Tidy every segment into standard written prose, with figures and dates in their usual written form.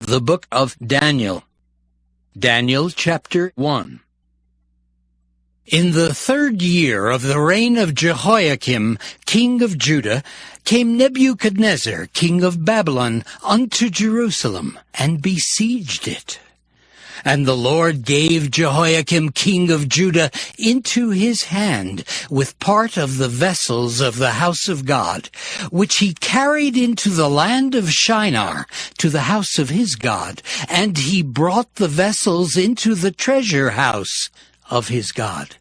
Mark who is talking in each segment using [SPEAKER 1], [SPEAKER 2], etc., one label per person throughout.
[SPEAKER 1] The Book of Daniel. Daniel chapter 1. In the 3rd year of the reign of Jehoiakim, king of Judah, came Nebuchadnezzar, king of Babylon, unto Jerusalem, and besieged it. And the Lord gave Jehoiakim, king of Judah, into his hand, with part of the vessels of the house of God, which he carried into the land of Shinar, to the house of his God, and he brought the vessels into the treasure house of his God.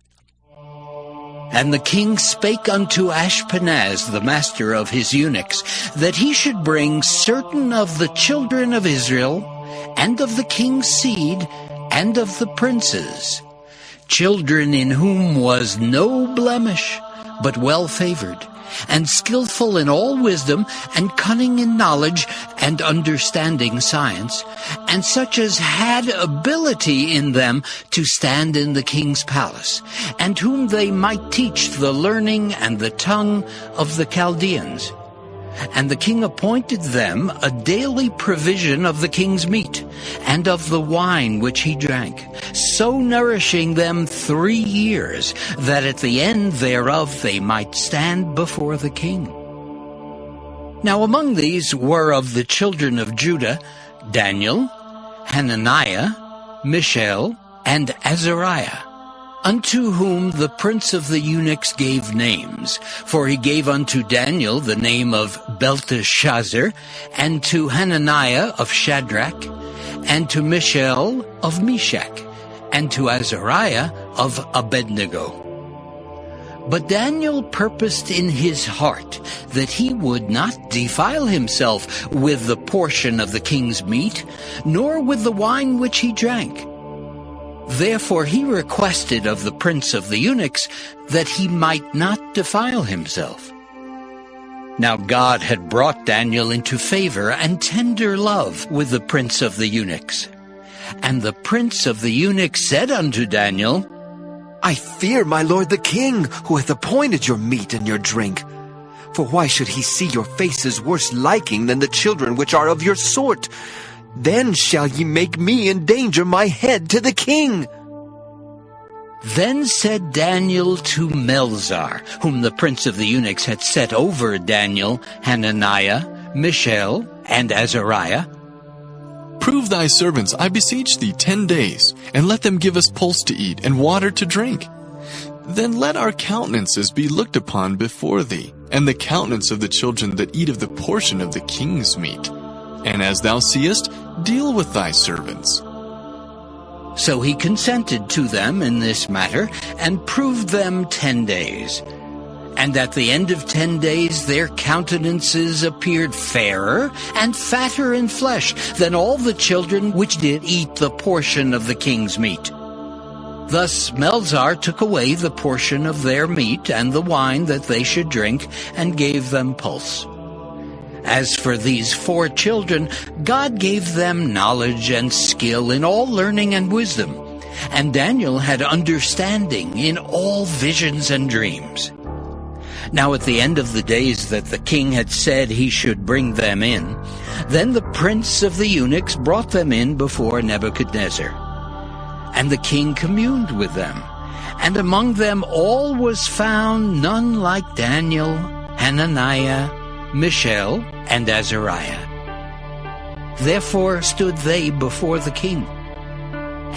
[SPEAKER 1] And the king spake unto Ashpenaz, the master of his eunuchs, that he should bring certain of the children of Israel, and of the king's seed, and of the princes, children in whom was no blemish, but well-favored, and skillful in all wisdom, and cunning in knowledge, and understanding science, and such as had ability in them to stand in the king's palace, and whom they might teach the learning and the tongue of the Chaldeans. And the king appointed them a daily provision of the king's meat, and of the wine which he drank, so nourishing them 3 years, that at the end thereof they might stand before the king. Now among these were of the children of Judah Daniel, Hananiah, Mishael, and Azariah, unto whom the prince of the eunuchs gave names. For he gave unto Daniel the name of Belteshazzar, and to Hananiah of Shadrach, and to Mishael of Meshach, and to Azariah of Abednego. But Daniel purposed in his heart that he would not defile himself with the portion of the king's meat, nor with the wine which he drank. Therefore he requested of the prince of the eunuchs that he might not defile himself. Now God had brought Daniel into favor and tender love with the prince of the eunuchs. And the prince of the eunuchs said unto Daniel,
[SPEAKER 2] I fear my lord the king, who hath appointed your meat and your drink. For why should he see your faces worse liking than the children which are of your sort? Then shall ye make me endanger my head to the king.
[SPEAKER 1] Then said Daniel to Melzar, whom the prince of the eunuchs had set over Daniel, Hananiah, Mishael, and Azariah,
[SPEAKER 3] Prove thy servants, I beseech thee, 10 days, and let them give us pulse to eat and water to drink. Then let our countenances be looked upon before thee, and the countenance of the children that eat of the portion of the king's meat. And as thou seest, deal with thy servants.
[SPEAKER 1] So he consented to them in this matter, and proved them 10 days. And at the end of 10 days their countenances appeared fairer and fatter in flesh than all the children which did eat the portion of the king's meat. Thus Melzar took away the portion of their meat and the wine that they should drink, and gave them pulse. As for these 4 children, God gave them knowledge and skill in all learning and wisdom, and Daniel had understanding in all visions and dreams. Now at the end of the days that the king had said he should bring them in, then the prince of the eunuchs brought them in before Nebuchadnezzar. And the king communed with them, and among them all was found none like Daniel, Hananiah, Mishael, and Azariah. Therefore stood they before the king.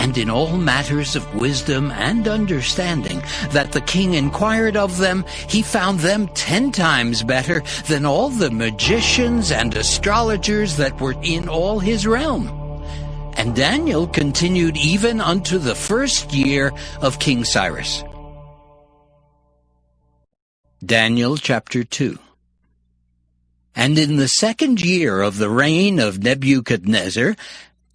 [SPEAKER 1] And in all matters of wisdom and understanding that the king inquired of them, he found them 10 times better than all the magicians and astrologers that were in all his realm. And Daniel continued even unto the 1st year of King Cyrus. Daniel chapter 2. And in the 2nd year of the reign of Nebuchadnezzar,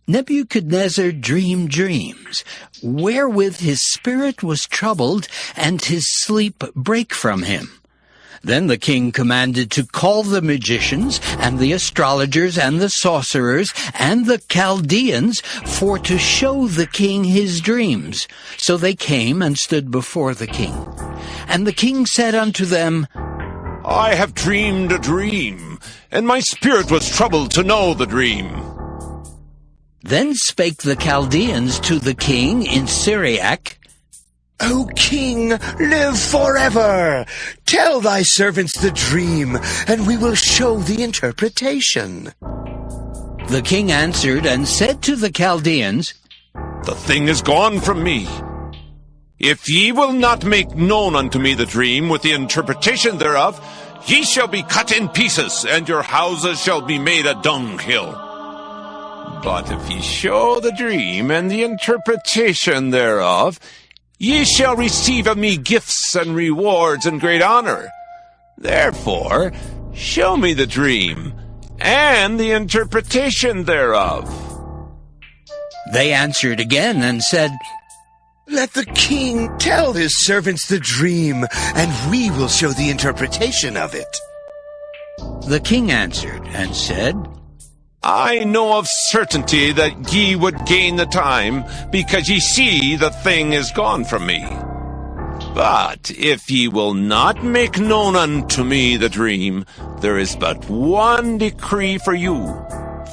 [SPEAKER 1] Nebuchadnezzar dreamed dreams, wherewith his spirit was troubled, and his sleep brake from him. Then the king commanded to call the magicians, and the astrologers, and the sorcerers, and the Chaldeans, for to show the king his dreams. So they came and stood before the king. And the king said unto them,
[SPEAKER 4] I have dreamed a dream, and my spirit was troubled to know the dream.
[SPEAKER 1] Then spake the Chaldeans to the king in Syriac,
[SPEAKER 4] O king, live forever! Tell thy servants the dream, and we will show the interpretation.
[SPEAKER 1] The king answered and said to the Chaldeans,
[SPEAKER 5] The thing is gone from me. If ye will not make known unto me the dream with the interpretation thereof, ye shall be cut in pieces, and your houses shall be made a dunghill. But if ye show the dream and the interpretation thereof, ye shall receive of me gifts and rewards and great honor. Therefore, show me the dream and the interpretation thereof.
[SPEAKER 1] They answered again and said,
[SPEAKER 4] Let the king tell his servants the dream, and we will show the interpretation of it.
[SPEAKER 1] The king answered and said,
[SPEAKER 5] I know of certainty that ye would gain the time, because ye see the thing is gone from me. But if ye will not make known unto me the dream, there is but one decree for you.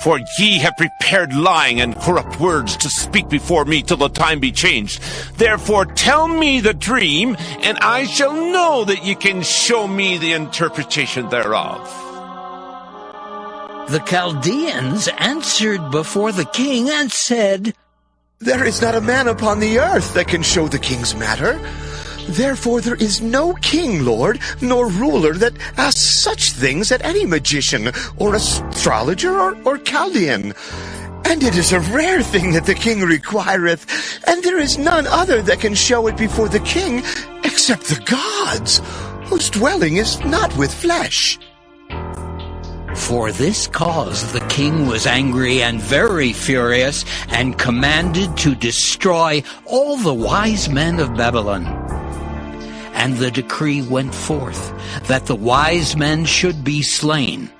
[SPEAKER 5] For ye have prepared lying and corrupt words to speak before me till the time be changed. Therefore tell me the dream, and I shall know that ye can show me the interpretation thereof.
[SPEAKER 1] The Chaldeans answered before the king and said,
[SPEAKER 4] There is not a man upon the earth that can show the king's matter. Therefore there is no king, Lord, nor ruler that asks such things at any magician, or astrologer, or Chaldean. And it is a rare thing that the king requireth, and there is none other that can show it before the king, except the gods, whose dwelling is not with flesh.
[SPEAKER 1] For this cause the king was angry and very furious, and commanded to destroy all the wise men of Babylon. And the decree went forth that the wise men should be slain,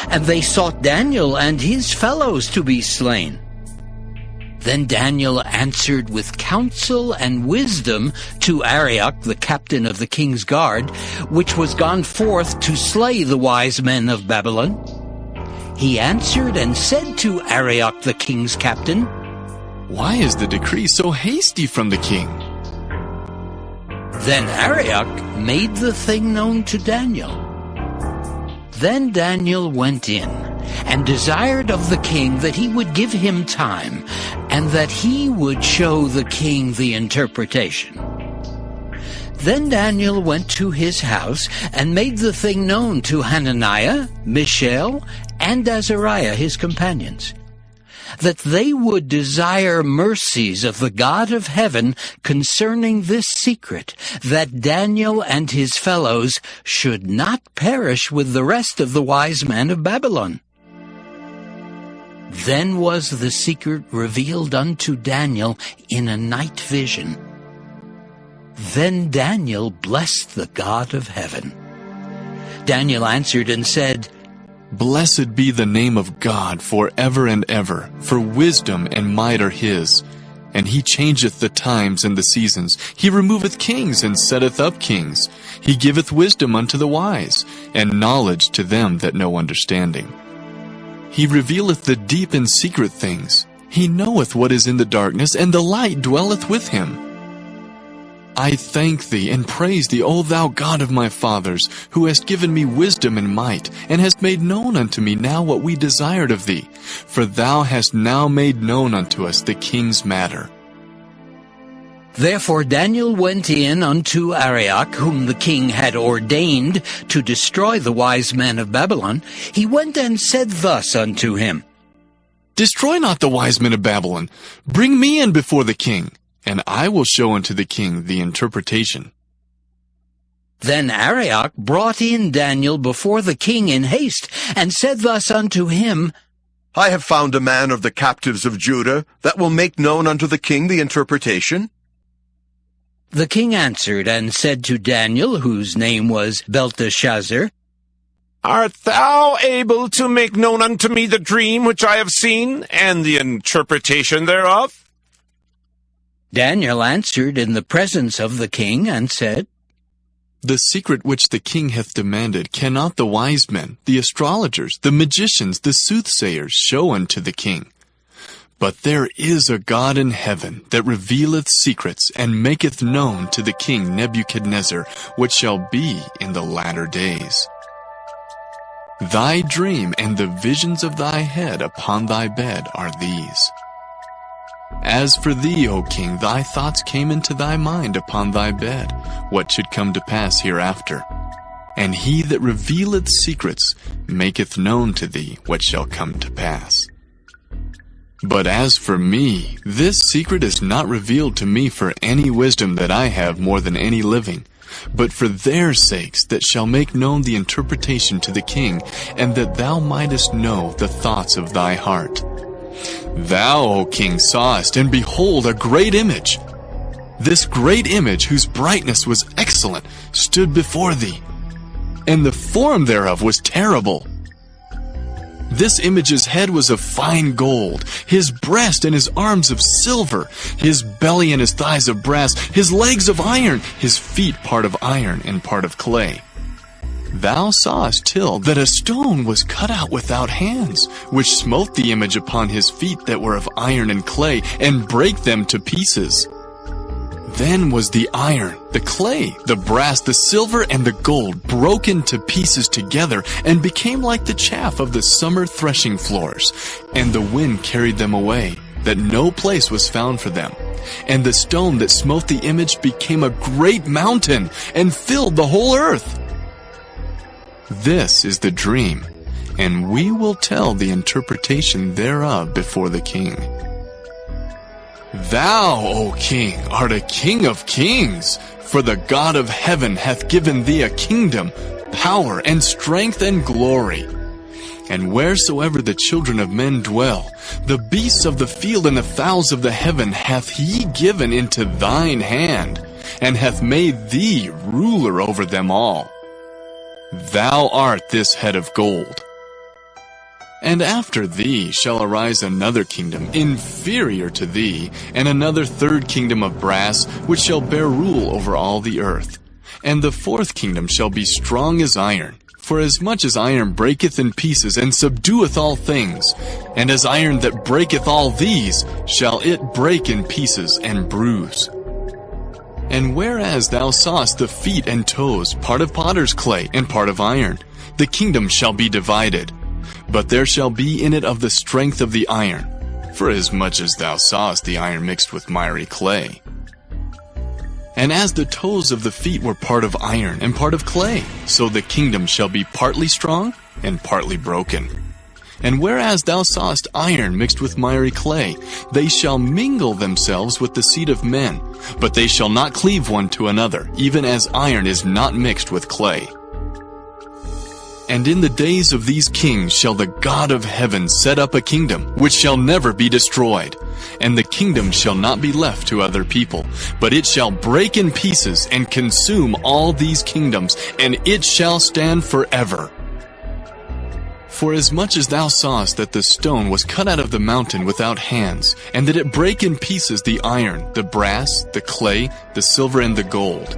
[SPEAKER 1] and they sought Daniel and his fellows to be slain. Then Daniel answered with counsel and wisdom to Arioch, the captain of the king's guard, which was gone forth to slay the wise men of Babylon. He answered and said to Arioch, the king's captain,
[SPEAKER 3] Why is the decree so hasty from the king?
[SPEAKER 1] Then Arioch made the thing known to Daniel. Then Daniel went in and desired of the king that he would give him time, and that he would show the king the interpretation. Then Daniel went to his house and made the thing known to Hananiah, Mishael, and Azariah his companions, that they would desire mercies of the God of heaven concerning this secret, that Daniel and his fellows should not perish with the rest of the wise men of Babylon. Then was the secret revealed unto Daniel in a night vision. Then Daniel blessed the God of heaven. Daniel answered and said,
[SPEAKER 3] Blessed be the name of God forever and ever, for wisdom and might are his. And he changeth the times and the seasons. He removeth kings and setteth up kings. He giveth wisdom unto the wise, and knowledge to them that know understanding. He revealeth the deep and secret things. He knoweth what is in the darkness, and the light dwelleth with him. I thank thee and praise thee, O thou God of my fathers, who hast given me wisdom and might, and hast made known unto me now what we desired of thee. For thou hast now made known unto us the king's matter.
[SPEAKER 1] Therefore Daniel went in unto Arioch, whom the king had ordained to destroy the wise men of Babylon. He went and said thus unto him,
[SPEAKER 3] Destroy not the wise men of Babylon. Bring me in before the king, and I will show unto the king the interpretation.
[SPEAKER 1] Then Arioch brought in Daniel before the king in haste, and said thus unto him,
[SPEAKER 6] I have found a man of the captives of Judah that will make known unto the king the interpretation.
[SPEAKER 1] The king answered and said to Daniel, whose name was Belteshazzar,
[SPEAKER 5] Art thou able to make known unto me the dream which I have seen, and the interpretation thereof?
[SPEAKER 1] Daniel answered in the presence of the king and said,
[SPEAKER 3] The secret which the king hath demanded cannot the wise men, the astrologers, the magicians, the soothsayers show unto the king. But there is a God in heaven that revealeth secrets, and maketh known to the king Nebuchadnezzar what shall be in the latter days. Thy dream and the visions of thy head upon thy bed are these. As for thee, O king, thy thoughts came into thy mind upon thy bed, what should come to pass hereafter. And he that revealeth secrets maketh known to thee what shall come to pass. But as for me, this secret is not revealed to me for any wisdom that I have more than any living, but for their sakes that shall make known the interpretation to the king, and that thou mightest know the thoughts of thy heart. Thou, O king, sawest, and behold, a great image. This great image, whose brightness was excellent, stood before thee, and the form thereof was terrible. This image's head was of fine gold, his breast and his arms of silver, his belly and his thighs of brass, his legs of iron, his feet part of iron and part of clay. Thou sawest till that a stone was cut out without hands, which smote the image upon his feet that were of iron and clay, and brake them to pieces. Then was the iron, the clay, the brass, the silver, and the gold broken to pieces together, and became like the chaff of the summer threshing floors. And the wind carried them away, that no place was found for them. And the stone that smote the image became a great mountain, and filled the whole earth. This is the dream, and we will tell the interpretation thereof before the king. Thou, O king, art a king of kings, for the God of heaven hath given thee a kingdom, power, and strength, and glory. And wheresoever the children of men dwell, the beasts of the field and the fowls of the heaven hath he given into thine hand, and hath made thee ruler over them all. Thou art this head of gold. And after thee shall arise another kingdom inferior to thee, and another third kingdom of brass, which shall bear rule over all the earth. And the fourth kingdom shall be strong as iron, for as much as iron breaketh in pieces, and subdueth all things, and as iron that breaketh all these, shall it break in pieces and bruise. And whereas thou sawest the feet and toes, part of potter's clay, and part of iron, the kingdom shall be divided. But there shall be in it of the strength of the iron, for as much as thou sawest the iron mixed with miry clay. And as the toes of the feet were part of iron and part of clay, so the kingdom shall be partly strong and partly broken. And whereas thou sawest iron mixed with miry clay, they shall mingle themselves with the seed of men, but they shall not cleave one to another, even as iron is not mixed with clay. And in the days of these kings shall the God of heaven set up a kingdom, which shall never be destroyed. And the kingdom shall not be left to other people, but it shall break in pieces and consume all these kingdoms, and it shall stand forever. For as much as thou sawest that the stone was cut out of the mountain without hands, and that it brake in pieces the iron, the brass, the clay, the silver, and the gold,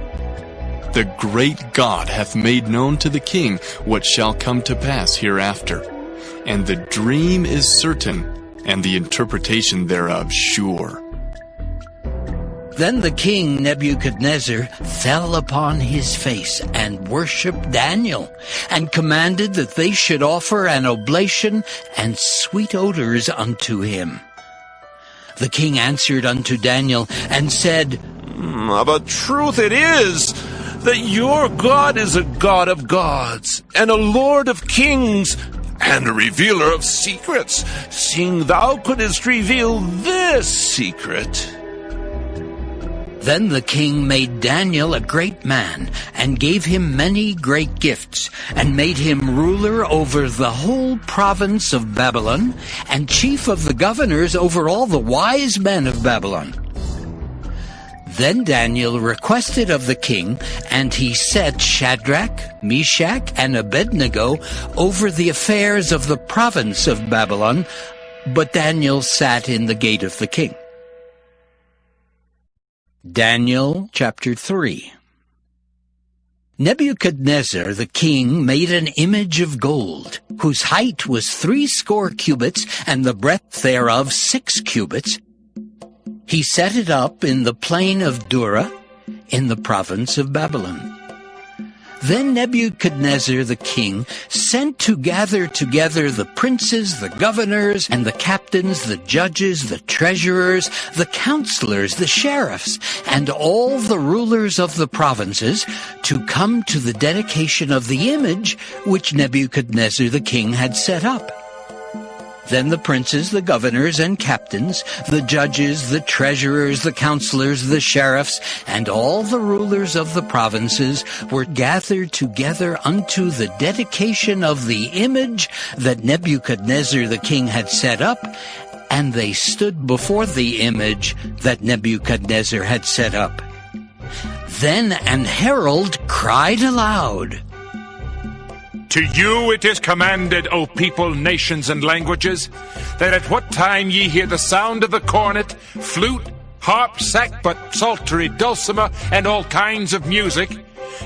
[SPEAKER 3] the great God hath made known to the king what shall come to pass hereafter. And the dream is certain, and the interpretation thereof sure.
[SPEAKER 1] Then the king Nebuchadnezzar fell upon his face and worshipped Daniel, and commanded that they should offer an oblation and sweet odors unto him. The king answered unto Daniel and said,
[SPEAKER 5] Of a truth it is that your God is a God of gods, and a Lord of kings, and a revealer of secrets, seeing thou couldst reveal this secret.
[SPEAKER 1] Then the king made Daniel a great man, and gave him many great gifts, and made him ruler over the whole province of Babylon, and chief of the governors over all the wise men of Babylon. Then Daniel requested of the king, and he set Shadrach, Meshach, and Abednego over the affairs of the province of Babylon, but Daniel sat in the gate of the king. Daniel chapter 3. Nebuchadnezzar the king made an image of gold, whose height was 60 cubits, and the breadth thereof 6 cubits. He set it up in the plain of Dura, in the province of Babylon. Then Nebuchadnezzar the king sent to gather together the princes, the governors, and the captains, the judges, the treasurers, the counselors, the sheriffs, and all the rulers of the provinces to come to the dedication of the image which Nebuchadnezzar the king had set up. Then the princes, the governors, and captains, the judges, the treasurers, the counselors, the sheriffs, and all the rulers of the provinces were gathered together unto the dedication of the image that Nebuchadnezzar the king had set up, and they stood before the image that Nebuchadnezzar had set up. Then an herald cried aloud,
[SPEAKER 7] To you it is commanded, O people, nations, and languages, that at what time ye hear the sound of the cornet, flute, harp, sackbut, psaltery, dulcimer, and all kinds of music,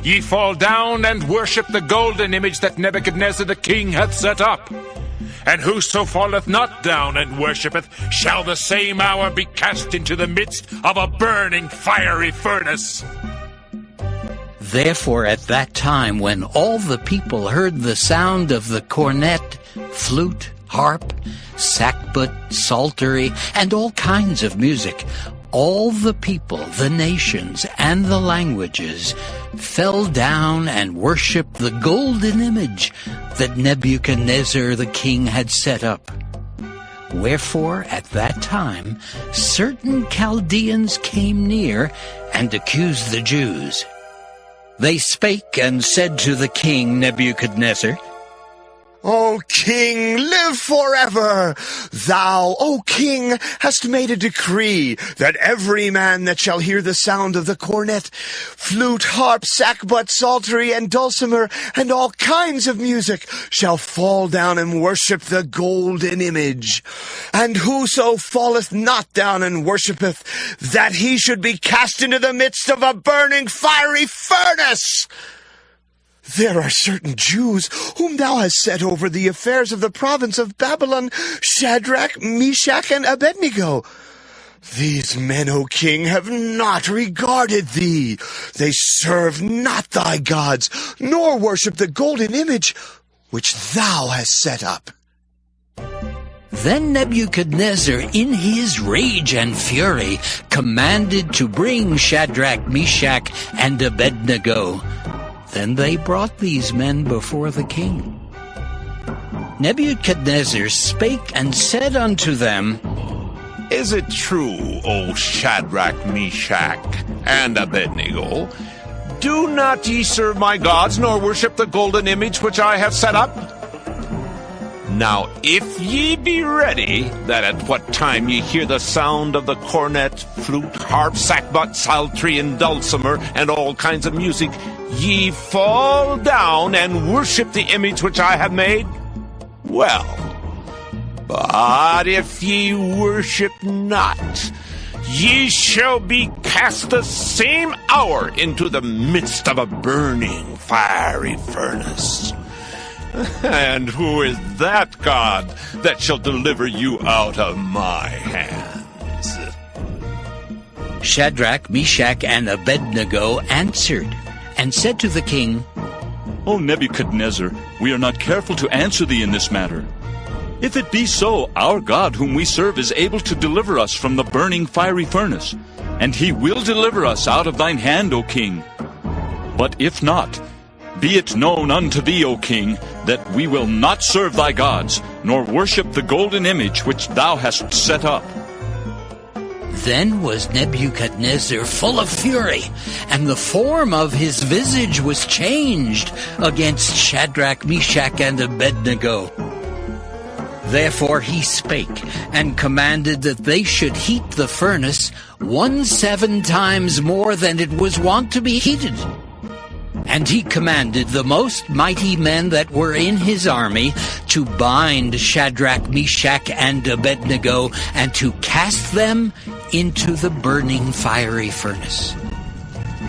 [SPEAKER 7] ye fall down and worship the golden image that Nebuchadnezzar the king hath set up. And whoso falleth not down and worshippeth shall the same hour be cast into the midst of a burning fiery furnace.
[SPEAKER 1] Therefore at that time, when all the people heard the sound of the cornet, flute, harp, sackbut, psaltery, and all kinds of music, all the people, the nations, and the languages fell down and worshipped the golden image that Nebuchadnezzar the king had set up. Wherefore at that time certain Chaldeans came near and accused the Jews. They spake and said to the king Nebuchadnezzar,
[SPEAKER 4] O king, live forever! Thou, O king, hast made a decree that every man that shall hear the sound of the cornet, flute, harp, sackbut, psaltery, and dulcimer, and all kinds of music, shall fall down and worship the golden image. And whoso falleth not down and worshippeth, that he should be cast into the midst of a burning fiery furnace. There are certain Jews whom thou hast set over the affairs of the province of Babylon, Shadrach, Meshach, and Abednego. These men, O king, have not regarded thee. They serve not thy gods, nor worship the golden image which thou hast set up.
[SPEAKER 1] Then Nebuchadnezzar, in his rage and fury, commanded to bring Shadrach, Meshach, and Abednego. Then they brought these men before the king. Nebuchadnezzar spake and said unto them,
[SPEAKER 5] Is it true, O Shadrach, Meshach, and Abednego? Do not ye serve my gods, nor worship the golden image which I have set up? Now if ye be ready, that at what time ye hear the sound of the cornet, flute, harp, sackbut, psaltery, and dulcimer, and all kinds of music, ye fall down and worship the image which I have made? Well, but if ye worship not, ye shall be cast the same hour into the midst of a burning fiery furnace. And who is that God that shall deliver you out of my hands?
[SPEAKER 1] Shadrach, Meshach, and Abednego answered and said to the king,
[SPEAKER 8] O Nebuchadnezzar, we are not careful to answer thee in this matter. If it be so, our God whom we serve is able to deliver us from the burning fiery furnace, and he will deliver us out of thine hand, O king. But if not, be it known unto thee, O king, that we will not serve thy gods, nor worship the golden image which thou hast set up.
[SPEAKER 1] Then was Nebuchadnezzar full of fury, and the form of his visage was changed against Shadrach, Meshach, and Abednego. Therefore he spake, and commanded that they should heat the furnace 17 times more than it was wont to be heated. And he commanded the most mighty men that were in his army to bind Shadrach, Meshach, and Abednego, and to cast them into the burning fiery furnace.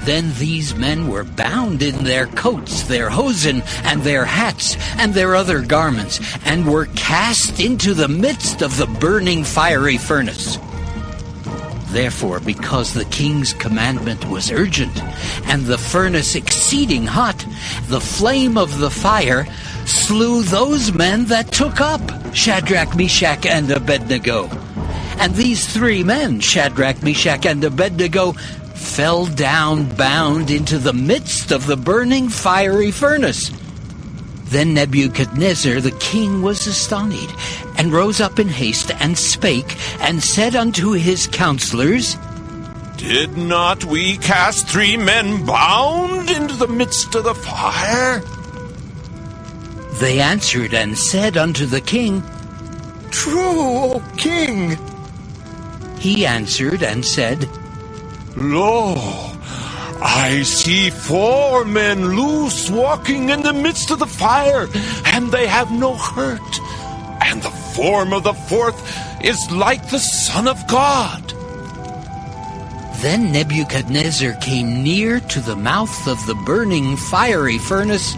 [SPEAKER 1] Then these men were bound in their coats, their hosen, and their hats, and their other garments, and were cast into the midst of the burning fiery furnace. Therefore, because the king's commandment was urgent, and the furnace exceeding hot, the flame of the fire slew those men that took up Shadrach, Meshach, and Abednego. And these 3 men, Shadrach, Meshach, and Abednego, fell down bound into the midst of the burning fiery furnace. Then Nebuchadnezzar the king was astonished, and rose up in haste, and spake, and said unto his counselors,
[SPEAKER 5] Did not we cast 3 men bound into the midst of the fire?
[SPEAKER 1] They answered and said unto the king,
[SPEAKER 4] True, O king.
[SPEAKER 1] He answered and said,
[SPEAKER 5] Lo, I see 4 men loose walking in the midst of the fire, and they have no hurt. And the form of the 4th is like the Son of God.
[SPEAKER 1] Then Nebuchadnezzar came near to the mouth of the burning fiery furnace,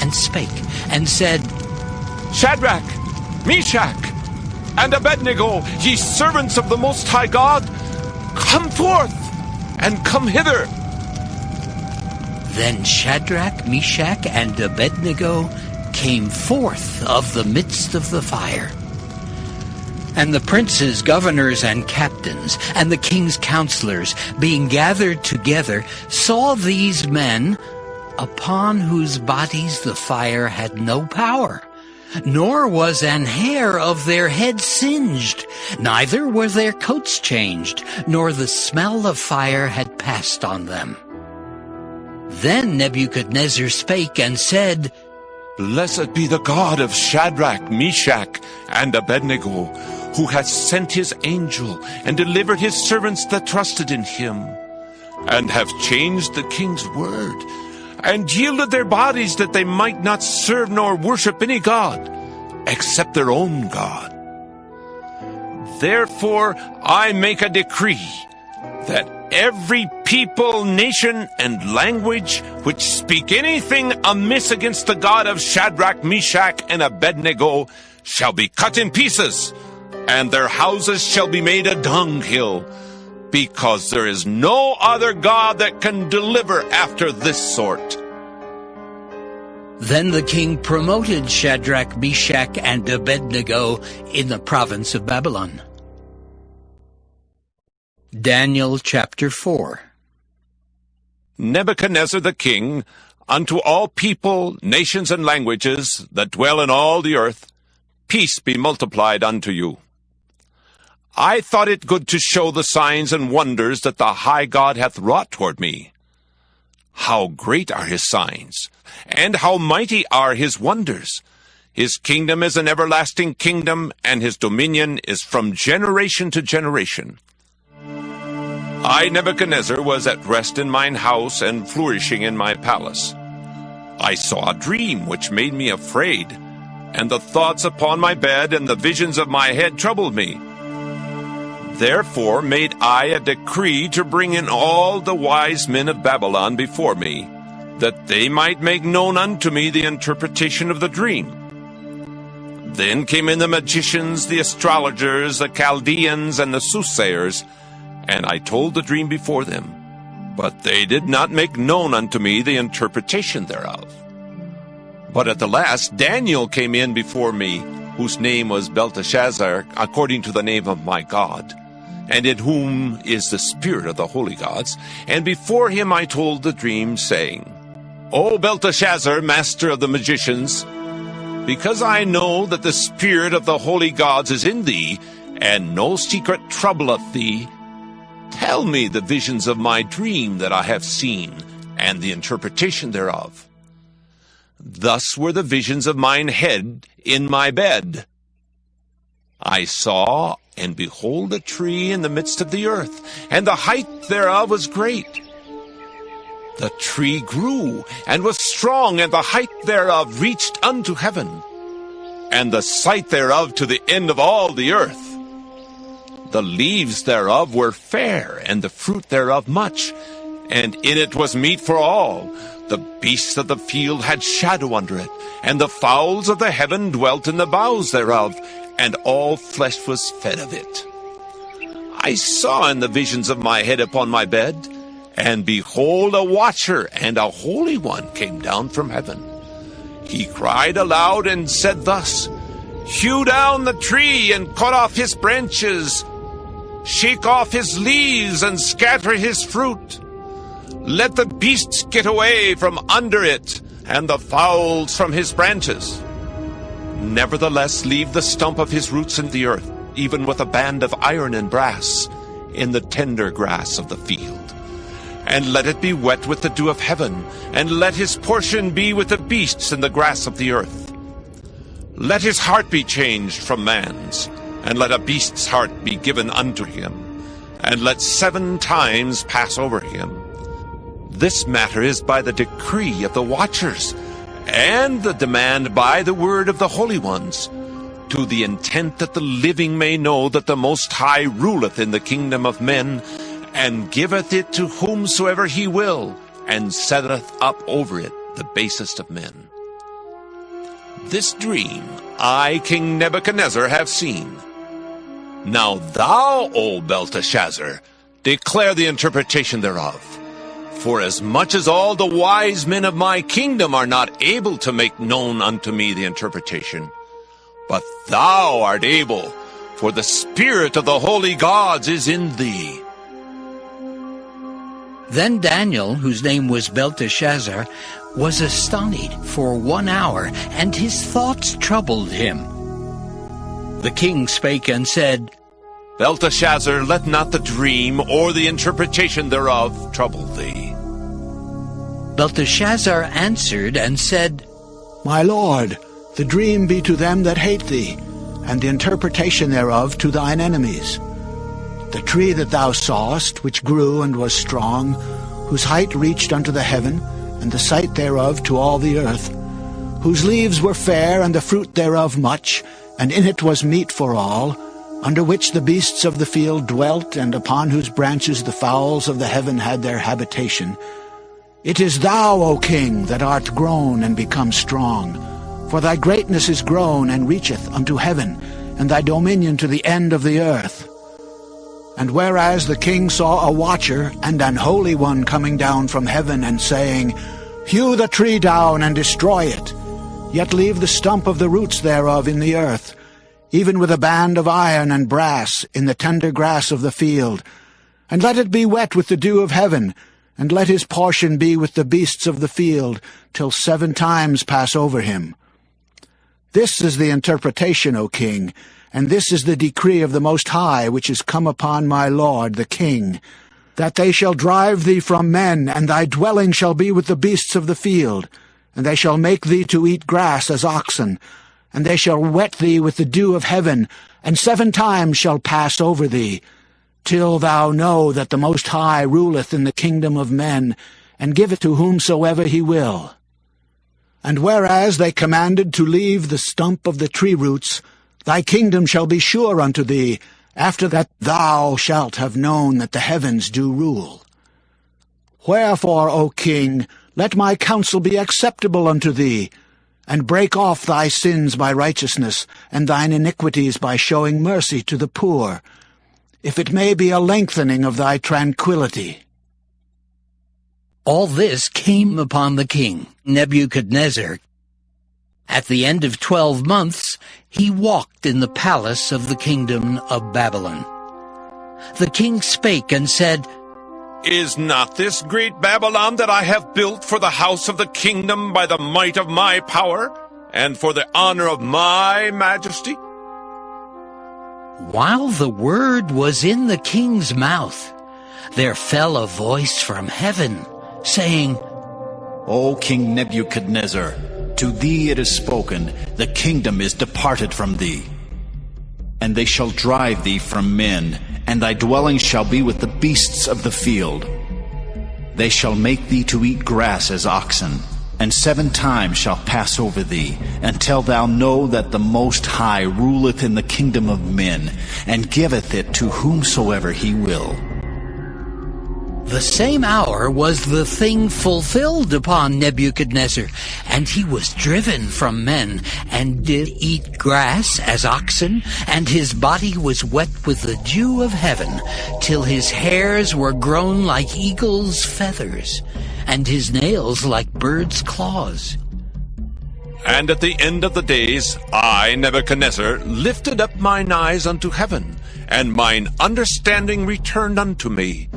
[SPEAKER 1] and spake, and said,
[SPEAKER 5] Shadrach, Meshach, and Abednego, ye servants of the Most High God, come forth, and come hither.
[SPEAKER 1] Then Shadrach, Meshach, and Abednego came forth of the midst of the fire. And the princes, governors, and captains, and the king's counselors, being gathered together, saw these men, upon whose bodies the fire had no power, nor was an hair of their head singed, neither were their coats changed, nor the smell of fire had passed on them. Then Nebuchadnezzar spake and said,
[SPEAKER 5] Blessed be the God of Shadrach, Meshach, and Abednego, who hath sent his angel, and delivered his servants that trusted in him, and have changed the king's word, and yielded their bodies that they might not serve nor worship any god, except their own God. Therefore I make a decree, that every people, nation, and language which speak anything amiss against the God of Shadrach, Meshach, and Abednego shall be cut in pieces, and their houses shall be made a dunghill, because there is no other God that can deliver after this sort.
[SPEAKER 1] Then the king promoted Shadrach, Meshach, and Abednego in the province of Babylon. Daniel chapter 4.
[SPEAKER 5] Nebuchadnezzar the king, unto all people, nations, and languages that dwell in all the earth, peace be multiplied unto you. I thought it good to show the signs and wonders that the high God hath wrought toward me. How great are his signs, and how mighty are his wonders! His kingdom is an everlasting kingdom, and his dominion is from generation to generation. I, Nebuchadnezzar, was at rest in mine house, and flourishing in my palace. I saw a dream which made me afraid, and the thoughts upon my bed and the visions of my head troubled me. Therefore made I a decree to bring in all the wise men of Babylon before me, that they might make known unto me the interpretation of the dream. Then came in the magicians, the astrologers, the Chaldeans, and the soothsayers, and I told the dream before them, but they did not make known unto me the interpretation thereof. But at the last Daniel came in before me, whose name was Belteshazzar, according to the name of my God, and in whom is the spirit of the holy gods. And before him I told the dream, saying, O Belteshazzar, master of the magicians, because I know that the spirit of the holy gods is in thee, and no secret troubleth thee, tell me the visions of my dream that I have seen, and the interpretation thereof. Thus were the visions of mine head in my bed. I saw, and behold, a tree in the midst of the earth, and the height thereof was great. The tree grew, and was strong, and the height thereof reached unto heaven, and the sight thereof to the end of all the earth. The leaves thereof were fair, and the fruit thereof much, and in it was meat for all. The beasts of the field had shadow under it, and the fowls of the heaven dwelt in the boughs thereof, and all flesh was fed of it. I saw in the visions of my head upon my bed, and behold, a watcher and a holy one came down from heaven. He cried aloud and said thus, Hew down the tree and cut off his branches, shake off his leaves and scatter his fruit. Let the beasts get away from under it, and the fowls from his branches. Nevertheless, leave the stump of his roots in the earth, even with a band of iron and brass, in the tender grass of the field. And let it be wet with the dew of heaven, and let his portion be with the beasts in the grass of the earth. Let his heart be changed from man's, and let a beast's heart be given unto him, and let 7 times pass over him. This matter is by the decree of the watchers, and the demand by the word of the holy ones, to the intent that the living may know that the Most High ruleth in the kingdom of men, and giveth it to whomsoever he will, and setteth up over it the basest of men. This dream I, King Nebuchadnezzar, have seen. Now thou, O Belteshazzar, declare the interpretation thereof. For as much as all the wise men of my kingdom are not able to make known unto me the interpretation, but thou art able, for the spirit of the holy gods is in thee.
[SPEAKER 1] Then Daniel, whose name was Belteshazzar, was astonished for 1 hour, and his thoughts troubled him. The king spake and said,
[SPEAKER 5] Belteshazzar, let not the dream or the interpretation thereof trouble thee.
[SPEAKER 1] Belteshazzar answered and said,
[SPEAKER 9] My lord, the dream be to them that hate thee, and the interpretation thereof to thine enemies. The tree that thou sawest, which grew and was strong, whose height reached unto the heaven, and the sight thereof to all the earth, whose leaves were fair, and the fruit thereof much, and in it was meat for all, under which the beasts of the field dwelt, and upon whose branches the fowls of the heaven had their habitation. It is thou, O king, that art grown and become strong. For thy greatness is grown and reacheth unto heaven, and thy dominion to the end of the earth. And whereas the king saw a watcher and an holy one coming down from heaven, and saying, Hew the tree down and destroy it, yet leave the stump of the roots thereof in the earth, even with a band of iron and brass in the tender grass of the field, and let it be wet with the dew of heaven, and let his portion be with the beasts of the field, till 7 times pass over him. This is the interpretation, O king, and this is the decree of the Most High, which is come upon my lord the king, that they shall drive thee from men, and thy dwelling shall be with the beasts of the field, and they shall make thee to eat grass as oxen, and they shall wet thee with the dew of heaven, and 7 times shall pass over thee, till thou know that the Most High ruleth in the kingdom of men, and giveth to whomsoever he will. And whereas they commanded to leave the stump of the tree roots, thy kingdom shall be sure unto thee, after that thou shalt have known that the heavens do rule. Wherefore, O king, let my counsel be acceptable unto thee, and break off thy sins by righteousness, and thine iniquities by showing mercy to the poor, if it may be a lengthening of thy tranquility.
[SPEAKER 1] All this came upon the king, Nebuchadnezzar. At the end of 12 months, he walked in the palace of the kingdom of Babylon. The king spake and said,
[SPEAKER 5] Is not this great Babylon that I have built for the house of the kingdom by the might of my power, and for the honor of my majesty?
[SPEAKER 1] While the word was in the king's mouth, there fell a voice from heaven, saying,
[SPEAKER 10] O King Nebuchadnezzar, to thee it is spoken, the kingdom is departed from thee. And they shall drive thee from men, and thy dwelling shall be with the beasts of the field. They shall make thee to eat grass as oxen, and 7 times shall pass over thee, until thou know that the Most High ruleth in the kingdom of men, and giveth it to whomsoever he will.
[SPEAKER 1] The same hour was the thing fulfilled upon Nebuchadnezzar, and he was driven from men, and did eat grass as oxen, and his body was wet with the dew of heaven, till his hairs were grown like eagle's feathers, and his nails like birds' claws.
[SPEAKER 5] And at the end of the days, I, Nebuchadnezzar, lifted up mine eyes unto heaven, and mine understanding returned unto me.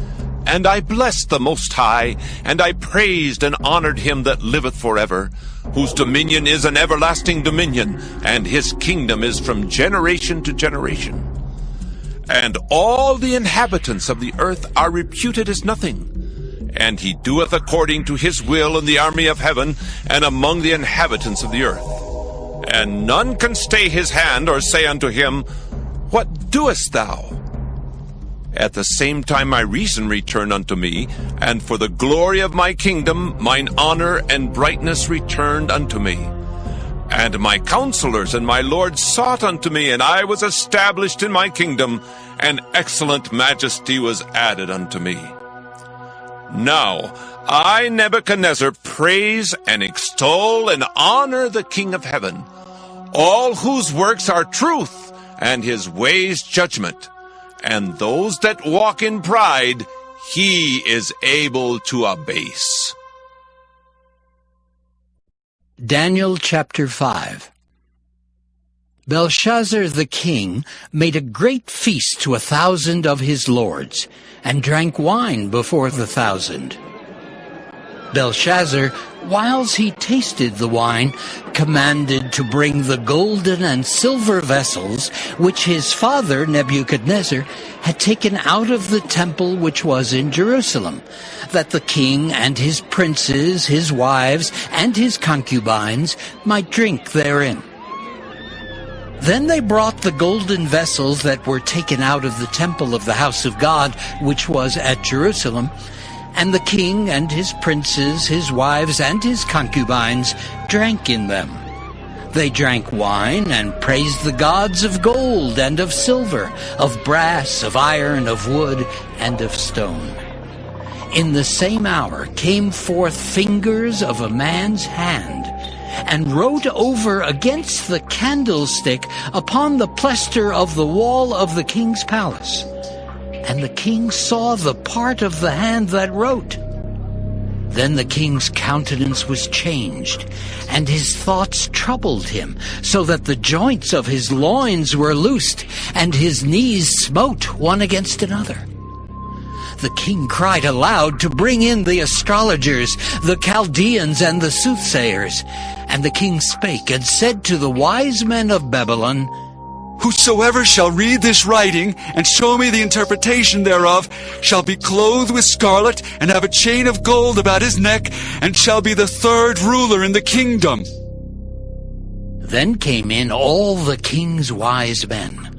[SPEAKER 5] And I blessed the Most High, and I praised and honored him that liveth forever, whose dominion is an everlasting dominion, and his kingdom is from generation to generation. And all the inhabitants of the earth are reputed as nothing. And he doeth according to his will in the army of heaven, and among the inhabitants of the earth. And none can stay his hand, or say unto him, What doest thou? At the same time my reason returned unto me, and for the glory of my kingdom mine honor and brightness returned unto me. And my counselors and my lords sought unto me, and I was established in my kingdom, and excellent majesty was added unto me. Now I, Nebuchadnezzar, praise and extol and honor the King of heaven, all whose works are truth, and his ways judgment. And those that walk in pride, he is able to abase.
[SPEAKER 1] Daniel chapter 5. Belshazzar the king made a great feast to 1,000 of his lords, and drank wine before the 1,000. Belshazzar, whiles he tasted the wine, commanded to bring the golden and silver vessels which his father Nebuchadnezzar had taken out of the temple which was in Jerusalem, that the king and his princes, his wives, and his concubines might drink therein. Then they brought the golden vessels that were taken out of the temple of the house of God, which was at Jerusalem, and the king and his princes, his wives, and his concubines drank in them. They drank wine and praised the gods of gold and of silver, of brass, of iron, of wood, and of stone. In the same hour came forth fingers of a man's hand, and wrote over against the candlestick upon the plaister of the wall of the king's palace. And the king saw the part of the hand that wrote. Then the king's countenance was changed, and his thoughts troubled him, so that the joints of his loins were loosed, and his knees smote one against another. The king cried aloud to bring in the astrologers, the Chaldeans, and the soothsayers. And the king spake and said to the wise men of Babylon,
[SPEAKER 11] Whosoever shall read this writing, and show me the interpretation thereof, shall be clothed with scarlet, and have a chain of gold about his neck, and shall be the third ruler in the kingdom.
[SPEAKER 1] Then came in all the king's wise men,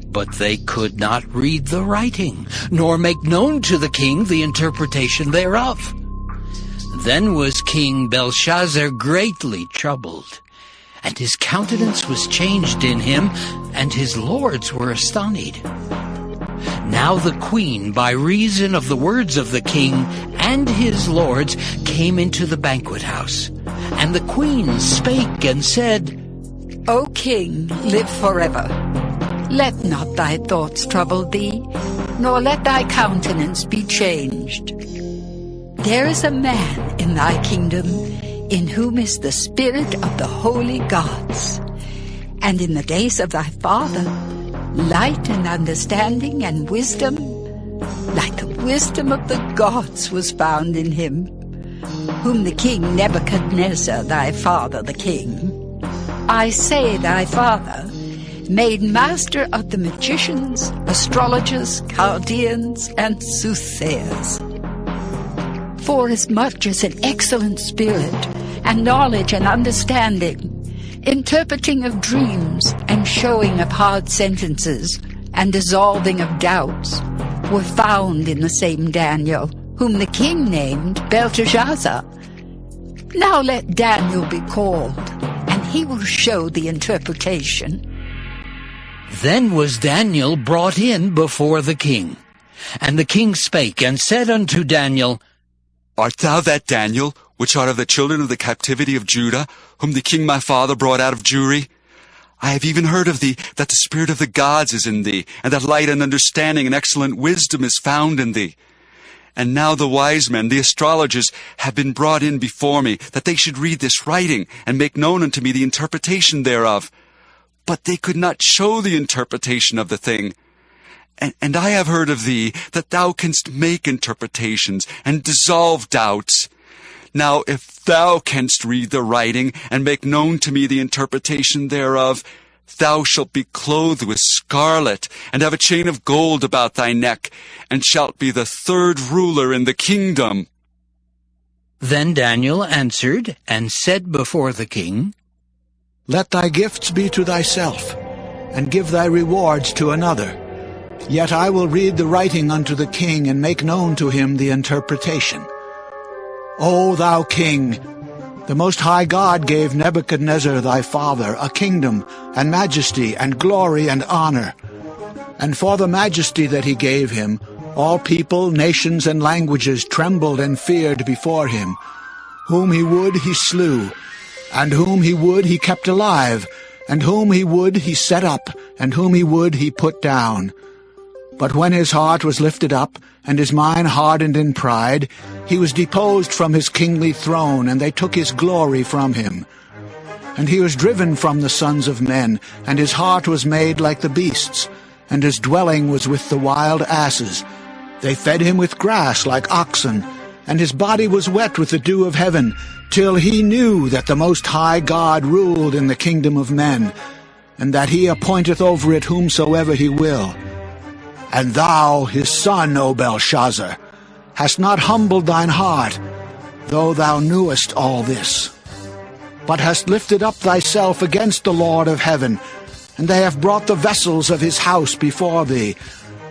[SPEAKER 1] but they could not read the writing, nor make known to the king the interpretation thereof. Then was King Belshazzar greatly troubled, and his countenance was changed in him, and his lords were astonied. Now the queen, by reason of the words of the king and his lords, came into the banquet house. And the queen spake and said,
[SPEAKER 12] O king, live forever. Let not thy thoughts trouble thee, nor let thy countenance be changed. There is a man in thy kingdom, in whom is the spirit of the holy gods. And in the days of thy father, light and understanding and wisdom, like the wisdom of the gods, was found in him, whom the king Nebuchadnezzar, thy father the king, I say thy father, made master of the magicians, astrologers, Chaldeans, and soothsayers. Forasmuch as an excellent spirit, and knowledge and understanding, interpreting of dreams, and showing of hard sentences, and dissolving of doubts, were found in the same Daniel, whom the king named Belteshazzar. Now let Daniel be called, and he will show the interpretation.
[SPEAKER 1] Then was Daniel brought in before the king. And the king spake and said unto Daniel,
[SPEAKER 11] Art thou that Daniel, which art of the children of the captivity of Judah, whom the king my father brought out of Jewry? I have even heard of thee, that the spirit of the gods is in thee, and that light and understanding and excellent wisdom is found in thee. And now the wise men, the astrologers, have been brought in before me, that they should read this writing, and make known unto me the interpretation thereof. But they could not show the interpretation of the thing. And I have heard of thee, that thou canst make interpretations, and dissolve doubts. Now if thou canst read the writing, and make known to me the interpretation thereof, thou shalt be clothed with scarlet, and have a chain of gold about thy neck, and shalt be the third ruler in the kingdom.
[SPEAKER 1] Then Daniel answered and said before the king,
[SPEAKER 9] Let thy gifts be to thyself, and give thy rewards to another. Yet I will read the writing unto the king, and make known to him the interpretation. O thou king, the Most High God gave Nebuchadnezzar thy father a kingdom, and majesty, and glory, and honor. And for the majesty that he gave him, all people, nations, and languages trembled and feared before him. Whom he would he slew, and whom he would he kept alive, and whom he would he set up, and whom he would he put down. But when his heart was lifted up, and his mind hardened in pride, he was deposed from his kingly throne, and they took his glory from him. And he was driven from the sons of men, and his heart was made like the beasts, and his dwelling was with the wild asses. They fed him with grass like oxen, and his body was wet with the dew of heaven, till he knew that the Most High God ruled in the kingdom of men, and that he appointeth over it whomsoever he will. And thou, his son, O Belshazzar, hast not humbled thine heart, though thou knewest all this, but hast lifted up thyself against the Lord of heaven, and they have brought the vessels of his house before thee.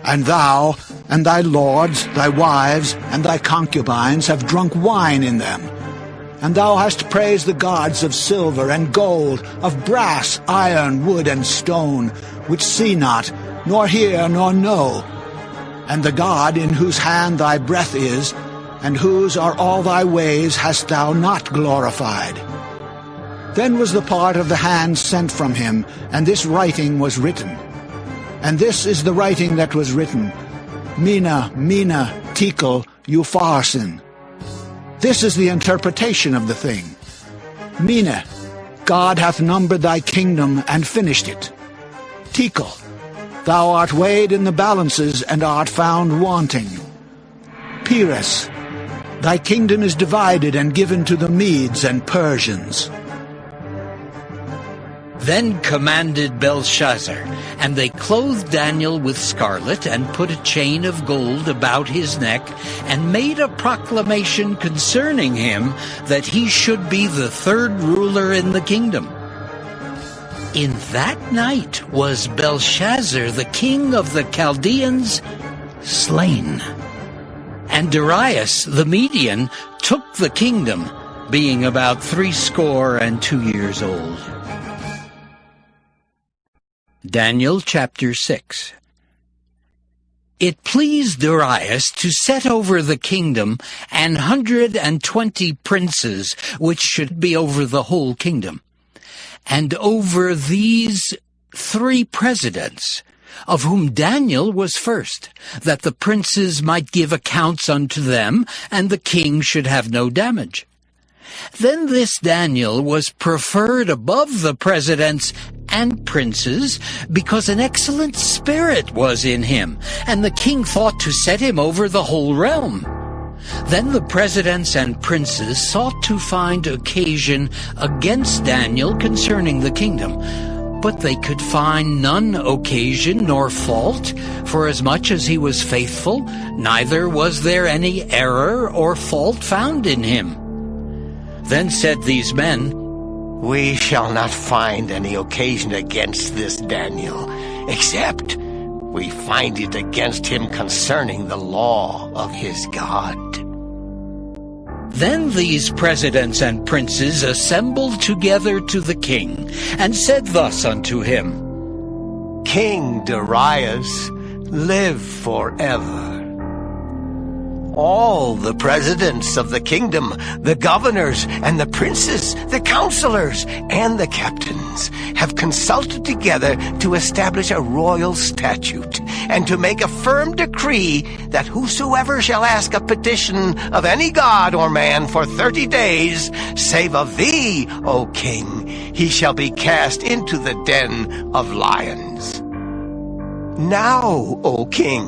[SPEAKER 9] And thou, and thy lords, thy wives, and thy concubines have drunk wine in them. And thou hast praised the gods of silver and gold, of brass, iron, wood, and stone, which see not, nor hear, nor know. And the God in whose hand thy breath is, and whose are all thy ways, hast thou not glorified. Then was the part of the hand sent from him, and this writing was written. And this is the writing that was written, Mina, Mina, Tekel, Upharsin. This is the interpretation of the thing. Mina, God hath numbered thy kingdom and finished it. Tekel, thou art weighed in the balances and art found wanting. Peres, thy kingdom is divided and given to the Medes and Persians.
[SPEAKER 1] Then commanded Belshazzar, and they clothed Daniel with scarlet, and put a chain of gold about his neck, and made a proclamation concerning him, that he should be the third ruler in the kingdom. In that night was Belshazzar, the king of the Chaldeans, slain. And Darius the Median took the kingdom, being about 62 years old. Daniel chapter 6. It pleased Darius to set over the kingdom 120 princes, which should be over the whole kingdom, and over these 3 presidents, of whom Daniel was first, that the princes might give accounts unto them, and the king should have no damage. Then this Daniel was preferred above the presidents and princes, because an excellent spirit was in him, and the king thought to set him over the whole realm. Then the presidents and princes sought to find occasion against Daniel concerning the kingdom, but they could find none occasion nor fault, forasmuch as he was faithful, neither was there any error or fault found in him. Then said these men,
[SPEAKER 13] We shall not find any occasion against this Daniel, except we find it against him concerning the law of his God.
[SPEAKER 1] Then these presidents and princes assembled together to the king, and said thus unto him,
[SPEAKER 13] King Darius, live forever. All the presidents of the kingdom, the governors and the princes, the counselors and the captains have consulted together to establish a royal statute and to make a firm decree that whosoever shall ask a petition of any god or man for 30 days, save of thee, O king, he shall be cast into the den of lions. Now, O king,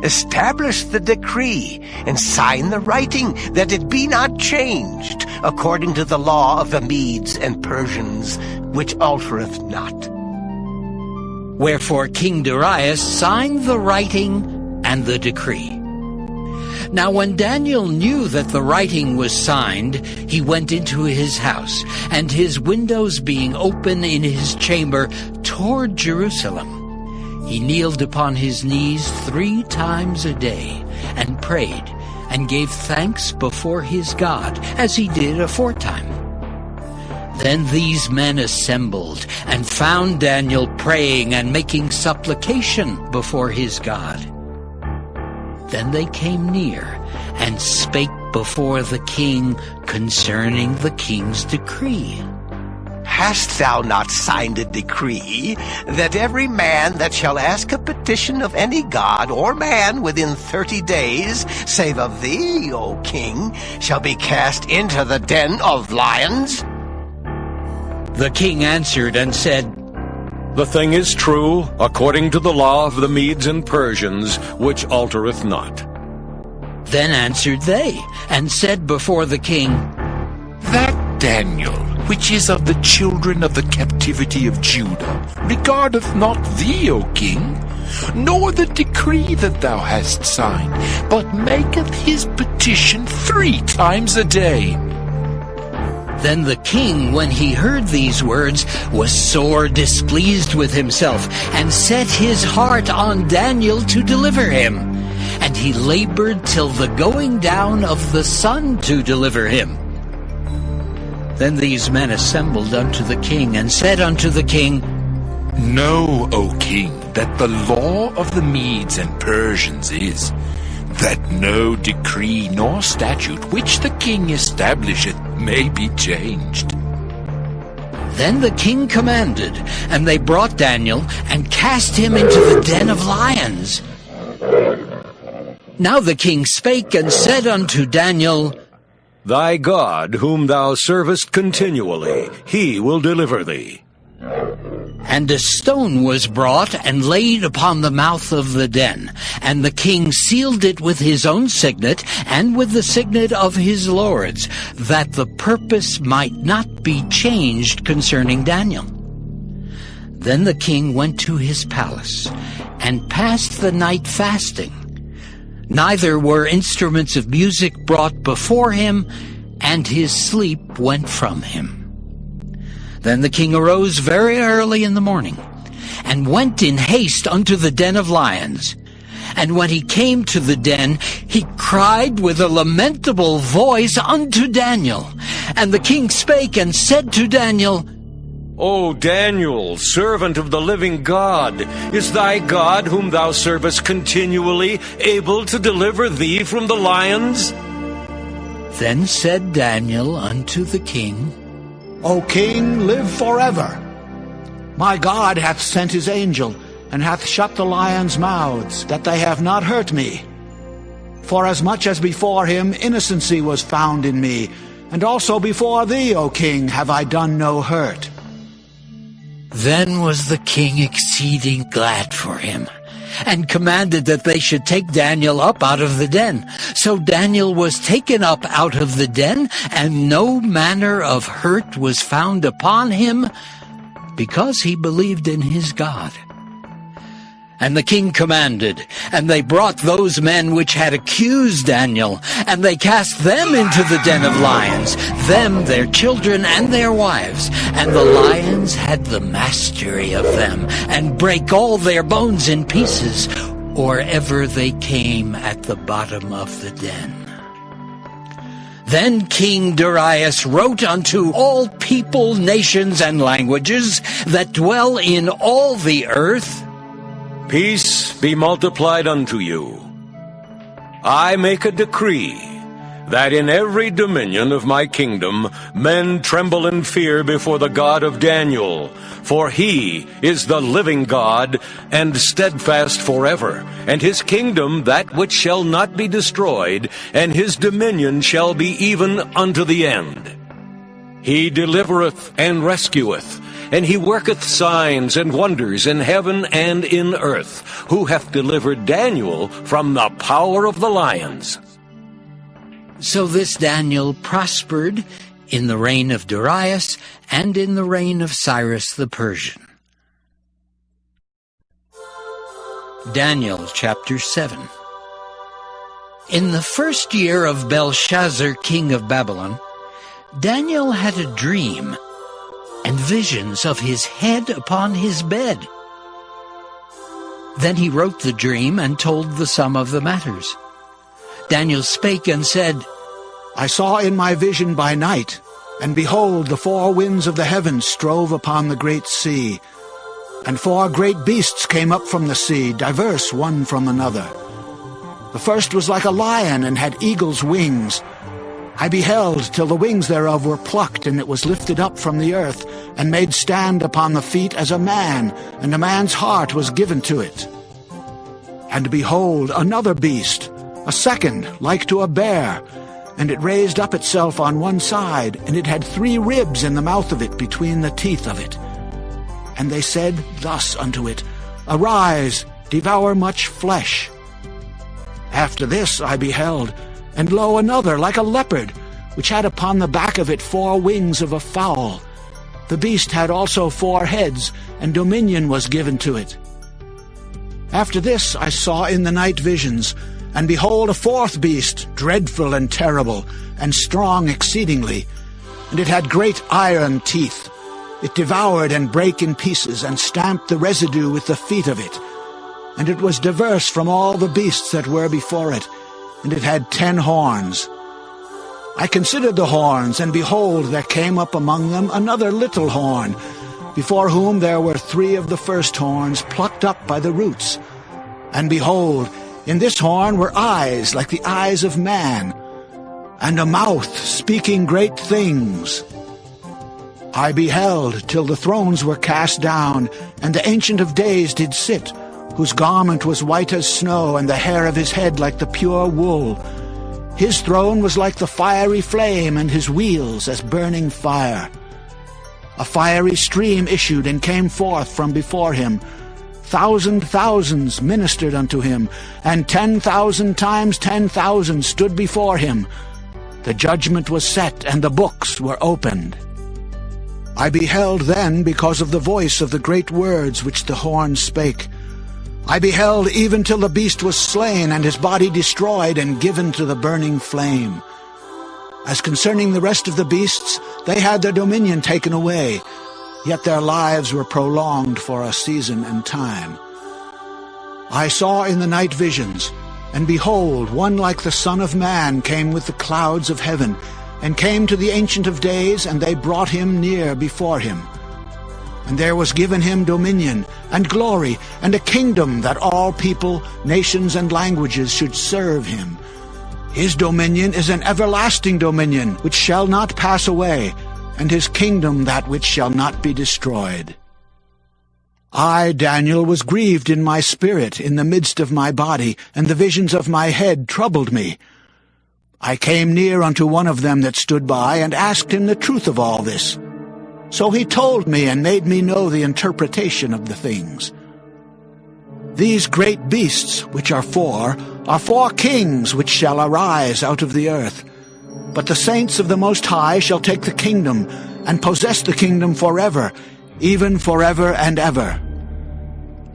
[SPEAKER 13] establish the decree and sign the writing that it be not changed according to the law of the Medes and Persians, which altereth not.
[SPEAKER 1] Wherefore King Darius signed the writing and the decree. Now when Daniel knew that the writing was signed, he went into his house, and his windows being open in his chamber toward Jerusalem, he kneeled upon his knees 3 times a day, and prayed, and gave thanks before his God, as he did aforetime. Then these men assembled, and found Daniel praying and making supplication before his God. Then they came near, and spake before the king concerning the king's decree.
[SPEAKER 13] Hast thou not signed a decree that every man that shall ask a petition of any god or man within 30 days, save of thee, O king, shall be cast into the den of lions?
[SPEAKER 1] The king answered and said,
[SPEAKER 14] The thing is true, according to the law of the Medes and Persians, which altereth not.
[SPEAKER 1] Then answered they, and said before the king,
[SPEAKER 7] That Daniel, which is of the children of the captivity of Judah, regardeth not thee, O king, nor the decree that thou hast signed, but maketh his petition 3 times a day.
[SPEAKER 1] Then the king, when he heard these words, was sore displeased with himself, and set his heart on Daniel to deliver him. And he labored till the going down of the sun to deliver him. Then these men assembled unto the king, and said unto the king,
[SPEAKER 7] Know, O king, that the law of the Medes and Persians is, that no decree nor statute which the king establisheth may be changed.
[SPEAKER 1] Then the king commanded, and they brought Daniel, and cast him into the den of lions. Now the king spake and said unto Daniel,
[SPEAKER 14] Thy God, whom thou servest continually, he will deliver thee.
[SPEAKER 1] And a stone was brought and laid upon the mouth of the den, and the king sealed it with his own signet and with the signet of his lords, that the purpose might not be changed concerning Daniel. Then the king went to his palace, and passed the night fasting. Neither were instruments of music brought before him, and his sleep went from him. Then the king arose very early in the morning, and went in haste unto the den of lions. And when he came to the den, he cried with a lamentable voice unto Daniel. And the king spake and said to Daniel,
[SPEAKER 14] O Daniel, servant of the living God, is thy God, whom thou servest continually, able to deliver thee from the lions?
[SPEAKER 1] Then said Daniel unto the king,
[SPEAKER 9] O king, live forever. My God hath sent his angel, and hath shut the lions' mouths, that they have not hurt me. Forasmuch as before him innocency was found in me, and also before thee, O king, have I done no hurt.
[SPEAKER 1] Then was the king exceeding glad for him, and commanded that they should take Daniel up out of the den. So Daniel was taken up out of the den, and no manner of hurt was found upon him, because he believed in his God. And the king commanded, and they brought those men which had accused Daniel, and they cast them into the den of lions, them, their children, and their wives. And the lions had the mastery of them, and brake all their bones in pieces, or ever they came at the bottom of the den. Then King Darius wrote unto all people, nations, and languages that dwell in all the earth,
[SPEAKER 14] Peace be multiplied unto you. I make a decree that in every dominion of my kingdom men tremble in fear before the God of Daniel, for he is the living God and steadfast forever, and his kingdom that which shall not be destroyed, and his dominion shall be even unto the end. He delivereth and rescueth, and he worketh signs and wonders in heaven and in earth, who hath delivered Daniel from the power of the lions.
[SPEAKER 1] So this Daniel prospered in the reign of Darius and in the reign of Cyrus the Persian. Daniel chapter 7. In the first year of Belshazzar king of Babylon, Daniel had a dream and visions of his head upon his bed. Then he wrote the dream and told the sum of the matters. Daniel spake and said,
[SPEAKER 9] I saw in my vision by night, and behold, the four winds of the heavens strove upon the great sea. And four great beasts came up from the sea, diverse one from another. The first was like a lion, and had eagle's wings. I beheld till the wings thereof were plucked, and it was lifted up from the earth, and made stand upon the feet as a man, and a man's heart was given to it. And behold, another beast, a second, like to a bear, and it raised up itself on one side, and it had 3 ribs in the mouth of it between the teeth of it. And they said thus unto it, Arise, devour much flesh. After this I beheld, and lo, another, like a leopard, which had upon the back of it 4 wings of a fowl. The beast had also 4 heads, and dominion was given to it. After this I saw in the night visions, and behold, a 4th beast, dreadful and terrible, and strong exceedingly. And it had great iron teeth. It devoured and brake in pieces, and stamped the residue with the feet of it. And it was diverse from all the beasts that were before it, and it had 10 horns. I considered the horns, and behold, there came up among them another little horn, before whom there were 3 of the first horns plucked up by the roots. And behold, in this horn were eyes like the eyes of man, and a mouth speaking great things. I beheld till the thrones were cast down, and the Ancient of Days did sit, whose garment was white as snow, and the hair of his head like the pure wool. His throne was like the fiery flame, and his wheels as burning fire. A fiery stream issued and came forth from before him. Thousands ministered unto him, and 10,000 times 10,000 stood before him. The judgment was set, and the books were opened. I beheld then because of the voice of the great words which the horn spake. I beheld even till the beast was slain, and his body destroyed and given to the burning flame. As concerning the rest of the beasts, they had their dominion taken away, yet their lives were prolonged for a season and time. I saw in the night visions, and behold, one like the Son of Man came with the clouds of heaven, and came to the Ancient of Days, and they brought him near before him. And there was given him dominion, and glory, and a kingdom, that all people, nations, and languages should serve him. His dominion is an everlasting dominion, which shall not pass away, and his kingdom that which shall not be destroyed. I, Daniel, was grieved in my spirit in the midst of my body, and the visions of my head troubled me. I came near unto one of them that stood by, and asked him the truth of all this. So he told me, and made me know the interpretation of the things. These great beasts, which are 4 kings which shall arise out of the earth. But the saints of the Most High shall take the kingdom, and possess the kingdom forever, even forever and ever.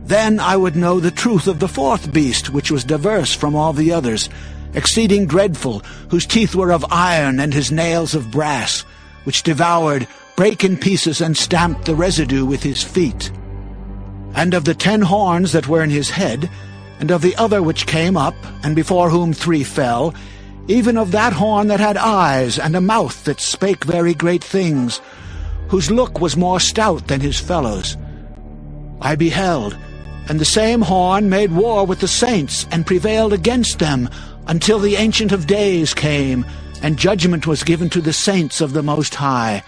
[SPEAKER 9] Then I would know the truth of the 4th beast, which was diverse from all the others, exceeding dreadful, whose teeth were of iron, and his nails of brass, which devoured, brake in pieces, and stamped the residue with his feet. And of the 10 horns that were in his head, and of the other which came up, and before whom 3 fell, even of that horn that had eyes, and a mouth that spake very great things, whose look was more stout than his fellows. I beheld, And the same horn made war with the saints, and prevailed against them, until the Ancient of Days came, and judgment was given to the saints of the Most High.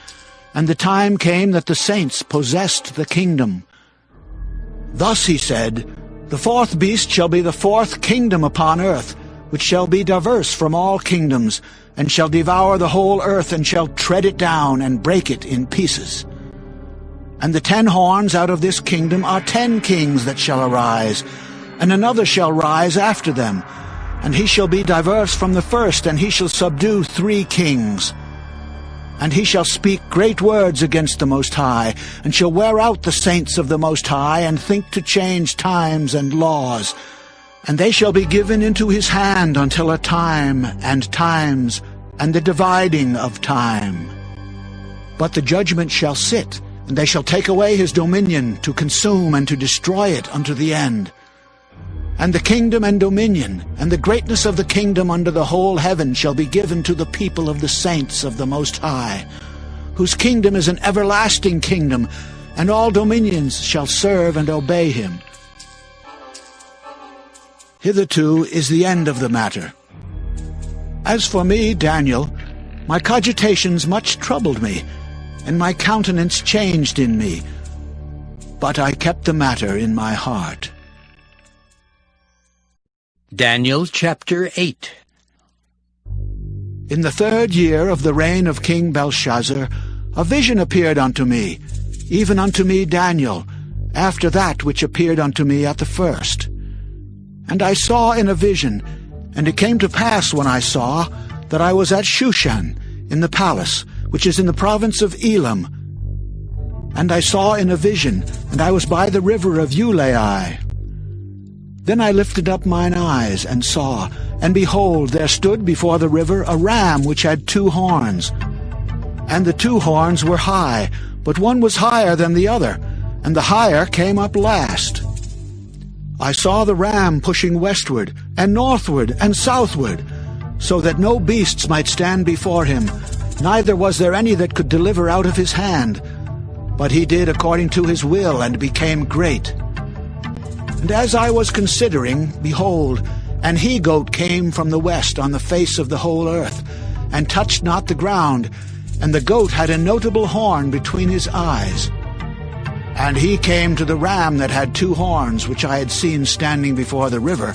[SPEAKER 9] And the time came that the saints possessed the kingdom. Thus he said, The fourth beast shall be the fourth kingdom upon earth, which shall be diverse from all kingdoms, and shall devour the whole earth, and shall tread it down, and break it in pieces. And the 10 horns out of this kingdom are 10 kings that shall arise, and another shall rise after them, and he shall be diverse from the first, and he shall subdue 3 kings. And he shall speak great words against the Most High, and shall wear out the saints of the Most High, and think to change times and laws. And they shall be given into his hand until a time and times, and the dividing of time. But the judgment shall sit, and they shall take away his dominion, to consume and to destroy it unto the end. And the kingdom and dominion, and the greatness of the kingdom under the whole heaven shall be given to the people of the saints of the Most High, whose kingdom is an everlasting kingdom, and all dominions shall serve and obey him. Hitherto is the end of the matter. As for me, Daniel, my cogitations much troubled me, and my countenance changed in me, but I kept the matter in my heart.
[SPEAKER 1] Daniel chapter 8.
[SPEAKER 9] In the 3rd year of the reign of King Belshazzar, a vision appeared unto me, even unto me Daniel, after that which appeared unto me at the first. And I saw in a vision, and it came to pass when I saw, that I was at Shushan, in the palace, which is in the province of Elam. And I saw in a vision, and I was by the river of Ulai. Then I lifted up mine eyes, and saw, and behold, there stood before the river a ram which had 2 horns. And the 2 horns were high, but one was higher than the other, and the higher came up last. I saw the ram pushing westward, and northward, and southward, so that no beasts might stand before him, neither was there any that could deliver out of his hand. But he did according to his will, and became great. And as I was considering, behold, an he-goat came from the west on the face of the whole earth, and touched not the ground, and the goat had a notable horn between his eyes. And he came to the ram that had 2 horns, which I had seen standing before the river,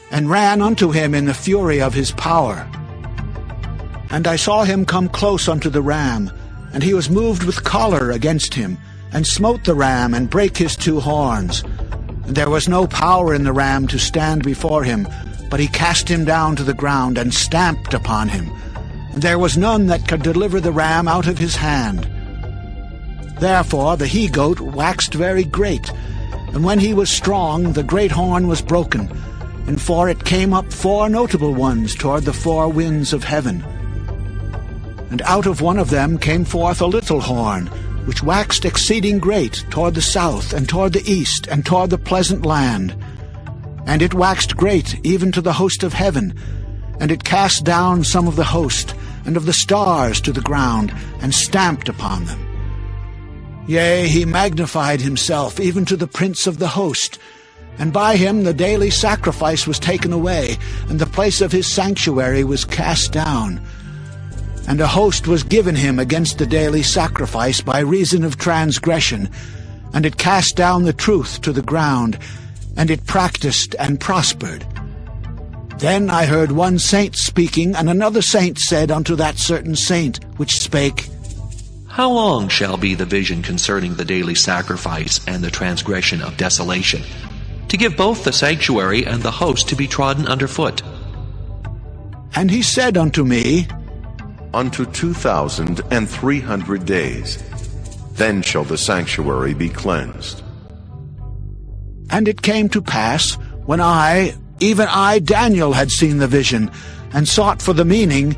[SPEAKER 9] and ran unto him in the fury of his power. And I saw him come close unto the ram, and he was moved with choler against him, and smote the ram, and brake his 2 horns. And there was no power in the ram to stand before him, but he cast him down to the ground, and stamped upon him. And there was none that could deliver the ram out of his hand. Therefore the he-goat waxed very great, and when he was strong, the great horn was broken, and for it came up 4 notable ones toward the 4 winds of heaven. And out of one of them came forth a little horn, which waxed exceeding great toward the south, and toward the east, and toward the pleasant land. And it waxed great even to the host of heaven, and it cast down some of the host, and of the stars to the ground, and stamped upon them. Yea, he magnified himself even to the prince of the host, and by him the daily sacrifice was taken away, and the place of his sanctuary was cast down. And a host was given him against the daily sacrifice by reason of transgression, and it cast down the truth to the ground, and it practiced and prospered. Then I heard one saint speaking, and another saint said unto that certain saint which spake,
[SPEAKER 15] How long shall be the vision concerning the daily sacrifice and the transgression of desolation, to give both the sanctuary and the host to be trodden under foot?
[SPEAKER 9] And he said unto me,
[SPEAKER 6] Unto 2,300 days. Then shall the sanctuary be cleansed.
[SPEAKER 9] And it came to pass, when I, even I, Daniel, had seen the vision, and sought for the meaning,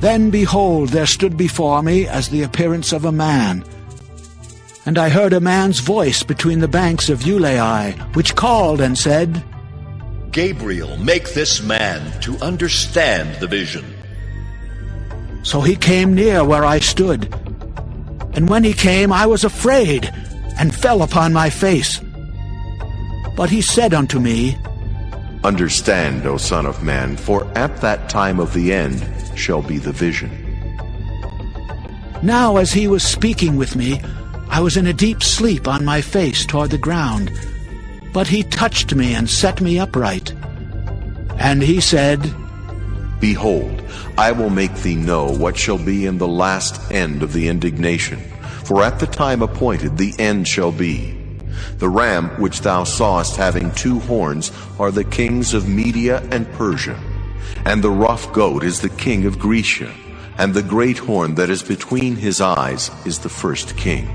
[SPEAKER 9] then behold, there stood before me as the appearance of a man. And I heard a man's voice between the banks of Ulai, which called and said,
[SPEAKER 16] Gabriel, make this man to understand the vision.
[SPEAKER 9] So he came near where I stood. And when he came, I was afraid, and fell upon my face. But he said unto me,
[SPEAKER 6] Understand, O Son of Man, for at that time of the end shall be the vision.
[SPEAKER 9] Now as he was speaking with me, I was in a deep sleep on my face toward the ground. But he touched me and set me upright. And he said,
[SPEAKER 6] Behold, I will make thee know what shall be in the last end of the indignation. For at the time appointed the end shall be. The ram which thou sawest having 2 horns are the kings of Media and Persia. And the rough goat is the king of Grecia. And the great horn that is between his eyes is the first king.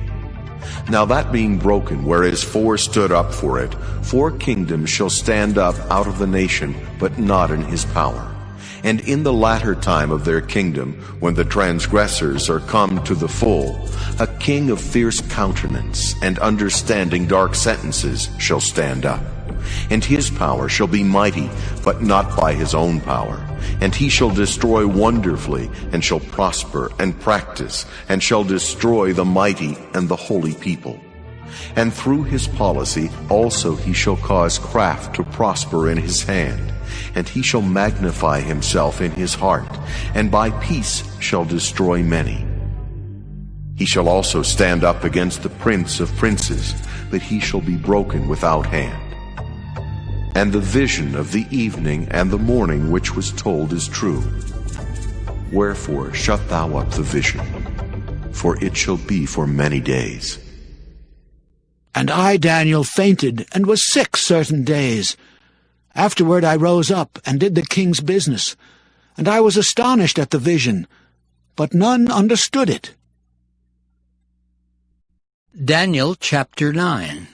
[SPEAKER 6] Now that being broken, whereas 4 stood up for it, 4 kingdoms shall stand up out of the nation, but not in his power. And in the latter time of their kingdom, when the transgressors are come to the full, a king of fierce countenance and understanding dark sentences shall stand up. And his power shall be mighty, but not by his own power. And he shall destroy wonderfully, and shall prosper and practice, and shall destroy the mighty and the holy people. And through his policy also he shall cause craft to prosper in his hand. And he shall magnify himself in his heart, and by peace shall destroy many. He shall also stand up against the prince of princes, but he shall be broken without hand. And the vision of the evening and the morning which was told is true. Wherefore shut thou up the vision, for it shall be for many days.
[SPEAKER 9] And I, Daniel, fainted and was sick certain days. Afterward I rose up and did the king's business, and I was astonished at the vision, but none understood it.
[SPEAKER 1] Daniel chapter 9.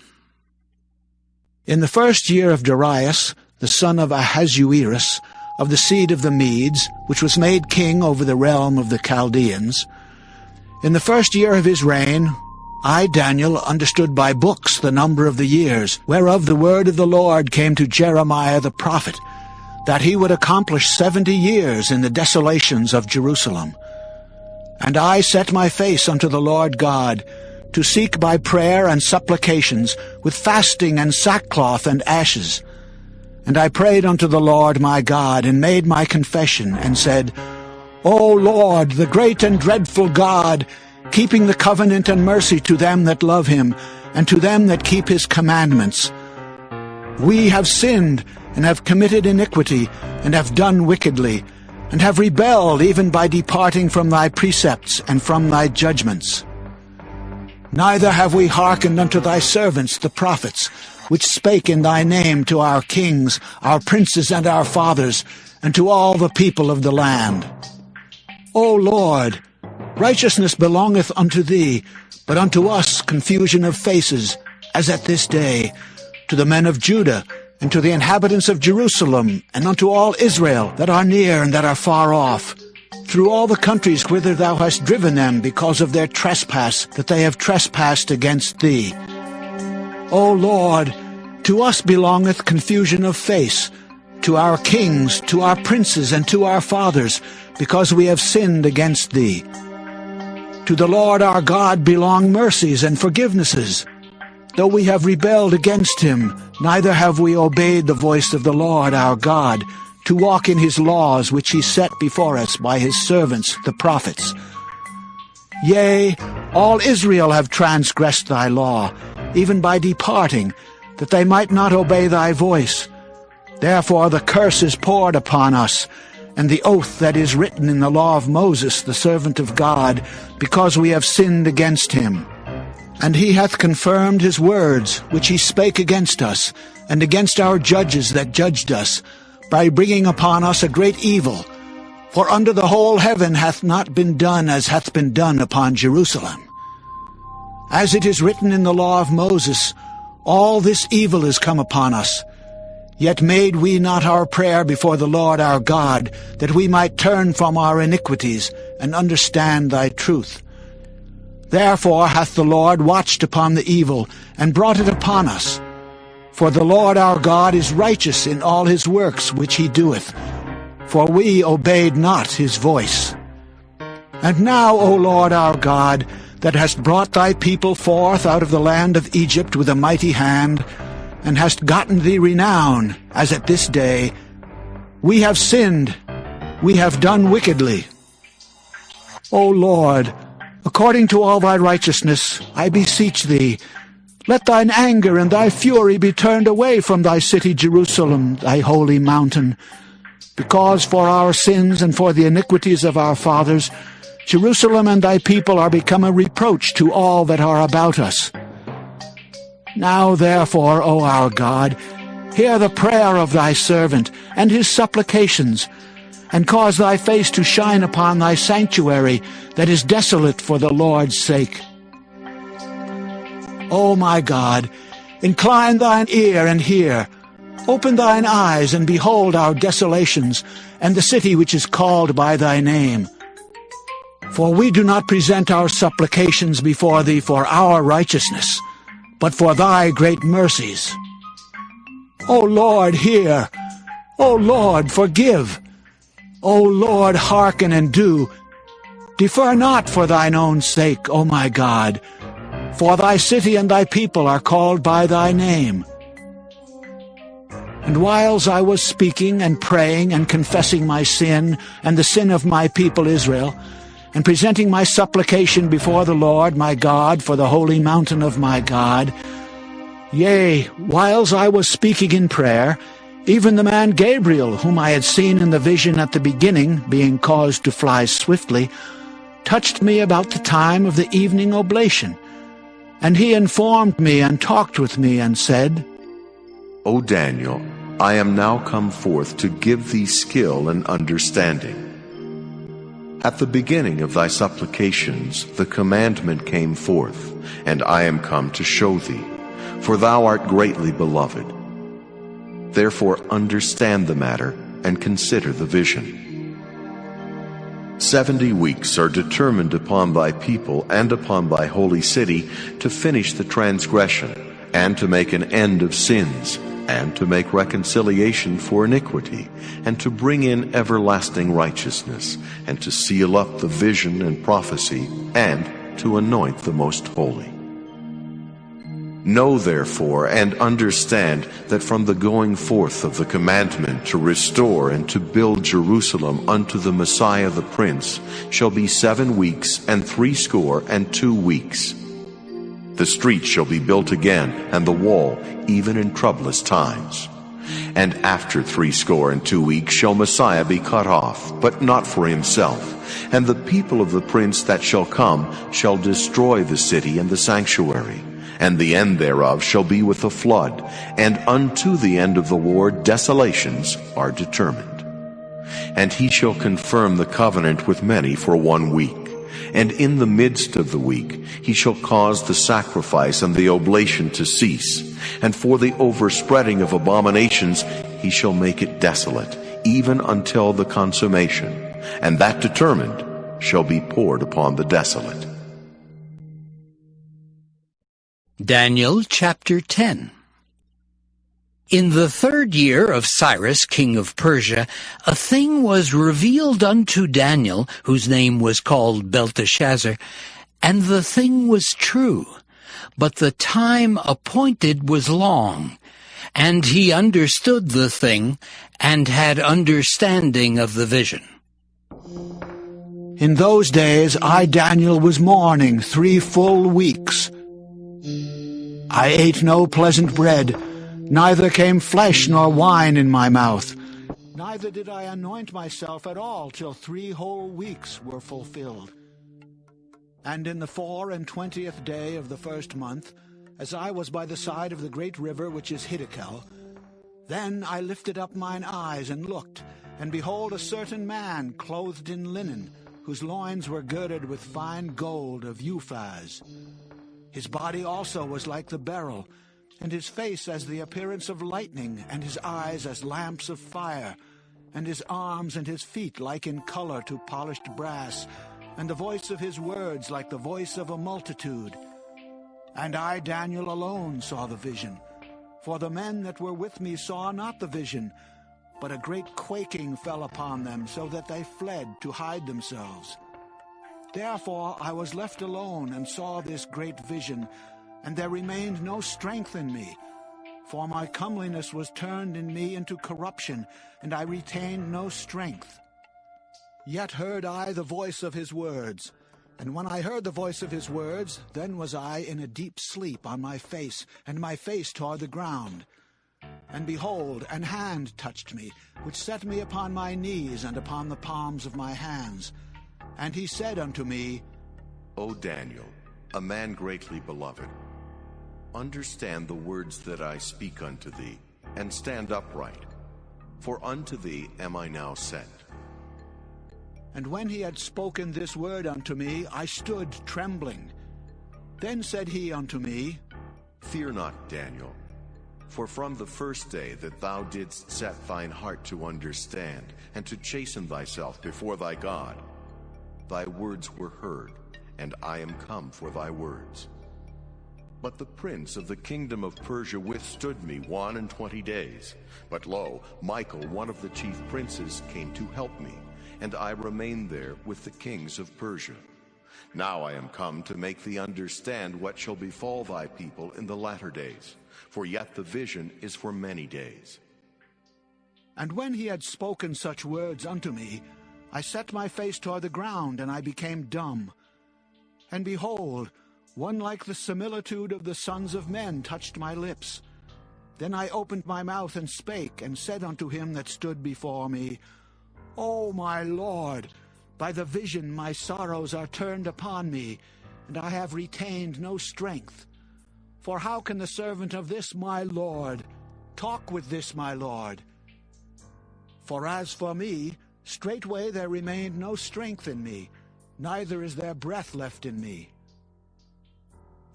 [SPEAKER 9] In the 1st year of Darius, the son of Ahasuerus, of the seed of the Medes, which was made king over the realm of the Chaldeans, in the 1st year of his reign, I, Daniel, understood by books the number of the years, whereof the word of the Lord came to Jeremiah the prophet, that he would accomplish 70 years in the desolations of Jerusalem. And I set my face unto the Lord God, to seek by prayer and supplications, with fasting and sackcloth and ashes. And I prayed unto the Lord my God, and made my confession, and said, O Lord, the great and dreadful God, keeping the covenant and mercy to them that love him, and to them that keep his commandments. We have sinned, and have committed iniquity, and have done wickedly, and have rebelled even by departing from thy precepts and from thy judgments. Neither have we hearkened unto thy servants the prophets, which spake in thy name to our kings, our princes, and our fathers, and to all the people of the land. O Lord, righteousness belongeth unto thee, but unto us confusion of faces, as at this day, to the men of Judah, and to the inhabitants of Jerusalem, and unto all Israel that are near and that are far off, through all the countries whither thou hast driven them because of their trespass, that they have trespassed against thee. O Lord, to us belongeth confusion of face, to our kings, to our princes, and to our fathers, because we have sinned against thee. To the Lord our God belong mercies and forgivenesses. Though we have rebelled against him, neither have we obeyed the voice of the Lord our God, to walk in his laws which he set before us by his servants the prophets. Yea, all Israel have transgressed thy law, even by departing, that they might not obey thy voice. Therefore the curse is poured upon us, and the oath that is written in the law of Moses the servant of God, because we have sinned against him. And he hath confirmed his words, which he spake against us, and against our judges that judged us, by bringing upon us a great evil. For under the whole heaven hath not been done as hath been done upon Jerusalem. As it is written in the law of Moses, all this evil is come upon us. Yet made we not our prayer before the Lord our God, that we might turn from our iniquities, and understand thy truth. Therefore hath the Lord watched upon the evil, and brought it upon us. For the Lord our God is righteous in all his works which he doeth, for we obeyed not his voice. And now, O Lord our God, that hast brought thy people forth out of the land of Egypt with a mighty hand, and hast gotten thee renown, as at this day. We have sinned, we have done wickedly. O Lord, according to all thy righteousness, I beseech thee, let thine anger and thy fury be turned away from thy city Jerusalem, thy holy mountain. Because for our sins and for the iniquities of our fathers, Jerusalem and thy people are become a reproach to all that are about us. Now therefore, O our God, hear the prayer of thy servant and his supplications, and cause thy face to shine upon thy sanctuary that is desolate for the Lord's sake. O my God, incline thine ear and hear. Open thine eyes and behold our desolations, and the city which is called by thy name. For we do not present our supplications before thee for our righteousness, but for thy great mercies. O Lord, hear. O Lord, forgive. O Lord, hearken and do. Defer not for thine own sake, O my God, for thy city and thy people are called by thy name. And whiles I was speaking and praying and confessing my sin and the sin of my people Israel, and presenting my supplication before the Lord my God for the holy mountain of my God, yea, whiles I was speaking in prayer, even the man Gabriel, whom I had seen in the vision at the beginning, being caused to fly swiftly, touched me about the time of the evening oblation. And he informed me and talked with me and said,
[SPEAKER 6] O Daniel, I am now come forth to give thee skill and understanding. At the beginning of thy supplications the commandment came forth, and I am come to show thee, for thou art greatly beloved. Therefore understand the matter and consider the vision. 70 weeks are determined upon thy people and upon thy holy city to finish the transgression, and to make an end of sins, and to make reconciliation for iniquity, and to bring in everlasting righteousness, and to seal up the vision and prophecy, and to anoint the most holy. Know therefore and understand that from the going forth of the commandment to restore and to build Jerusalem unto the Messiah the Prince shall be 7 weeks and 62 weeks. The street shall be built again, and the wall, even in troublous times. And after 62 weeks shall Messiah be cut off, but not for himself. And the people of the prince that shall come shall destroy the city and the sanctuary. And the end thereof shall be with a flood, and unto the end of the war desolations are determined. And he shall confirm the covenant with many for 1 week. And in the midst of the week he shall cause the sacrifice and the oblation to cease, and for the overspreading of abominations he shall make it desolate, even until the consummation, and that determined shall be poured upon the desolate.
[SPEAKER 1] Daniel chapter 10. In the 3rd year of Cyrus king of Persia, a thing was revealed unto Daniel, whose name was called Belteshazzar, and the thing was true, but the time appointed was long, and he understood the thing, and had understanding of the vision.
[SPEAKER 9] In those days I, Daniel, was mourning 3 full weeks. I ate no pleasant bread, neither came flesh nor wine in my mouth. Neither did I anoint myself at all till 3 whole weeks were fulfilled. And in the 24th day of the 1st month, as I was by the side of the great river which is Hiddekel, then I lifted up mine eyes and looked, and behold, a certain man clothed in linen, whose loins were girded with fine gold of Uphaz. His body also was like the beryl, and his face as the appearance of lightning, and his eyes as lamps of fire, and his arms and his feet like in color to polished brass, and the voice of his words like the voice of a multitude. And I, Daniel, alone saw the vision, for the men that were with me saw not the vision, but a great quaking fell upon them, so that they fled to hide themselves. Therefore I was left alone and saw this great vision, and there remained no strength in me. for my comeliness was turned in me into corruption, and I retained no strength. Yet heard I the voice of his words, and when I heard the voice of his words, then was I in a deep sleep on my face, and my face toward the ground. And behold, an hand touched me, which set me upon my knees and upon the palms of my hands. And he said unto me,
[SPEAKER 6] O Daniel, a man greatly beloved, understand the words that I speak unto thee, and stand upright, for unto thee am I now sent.
[SPEAKER 9] And when he had spoken this word unto me, I stood trembling. Then said he unto me,
[SPEAKER 6] Fear not, Daniel, for from the first day that thou didst set thine heart to understand, and to chasten thyself before thy God, thy words were heard, and I am come for thy words. But the prince of the kingdom of Persia withstood me 21 days. But lo, Michael, one of the chief princes, came to help me, and I remained there with the kings of Persia. Now I am come to make thee understand what shall befall thy people in the latter days, for yet the vision is for many days.
[SPEAKER 9] And when he had spoken such words unto me, I set my face toward the ground, and I became dumb. And behold, one like the similitude of the sons of men touched my lips. Then I opened my mouth and spake, and said unto him that stood before me, O my Lord, by the vision my sorrows are turned upon me, and I have retained no strength. For how can the servant of this my Lord talk with this my Lord? For as for me, straightway there remained no strength in me, neither is there breath left in me.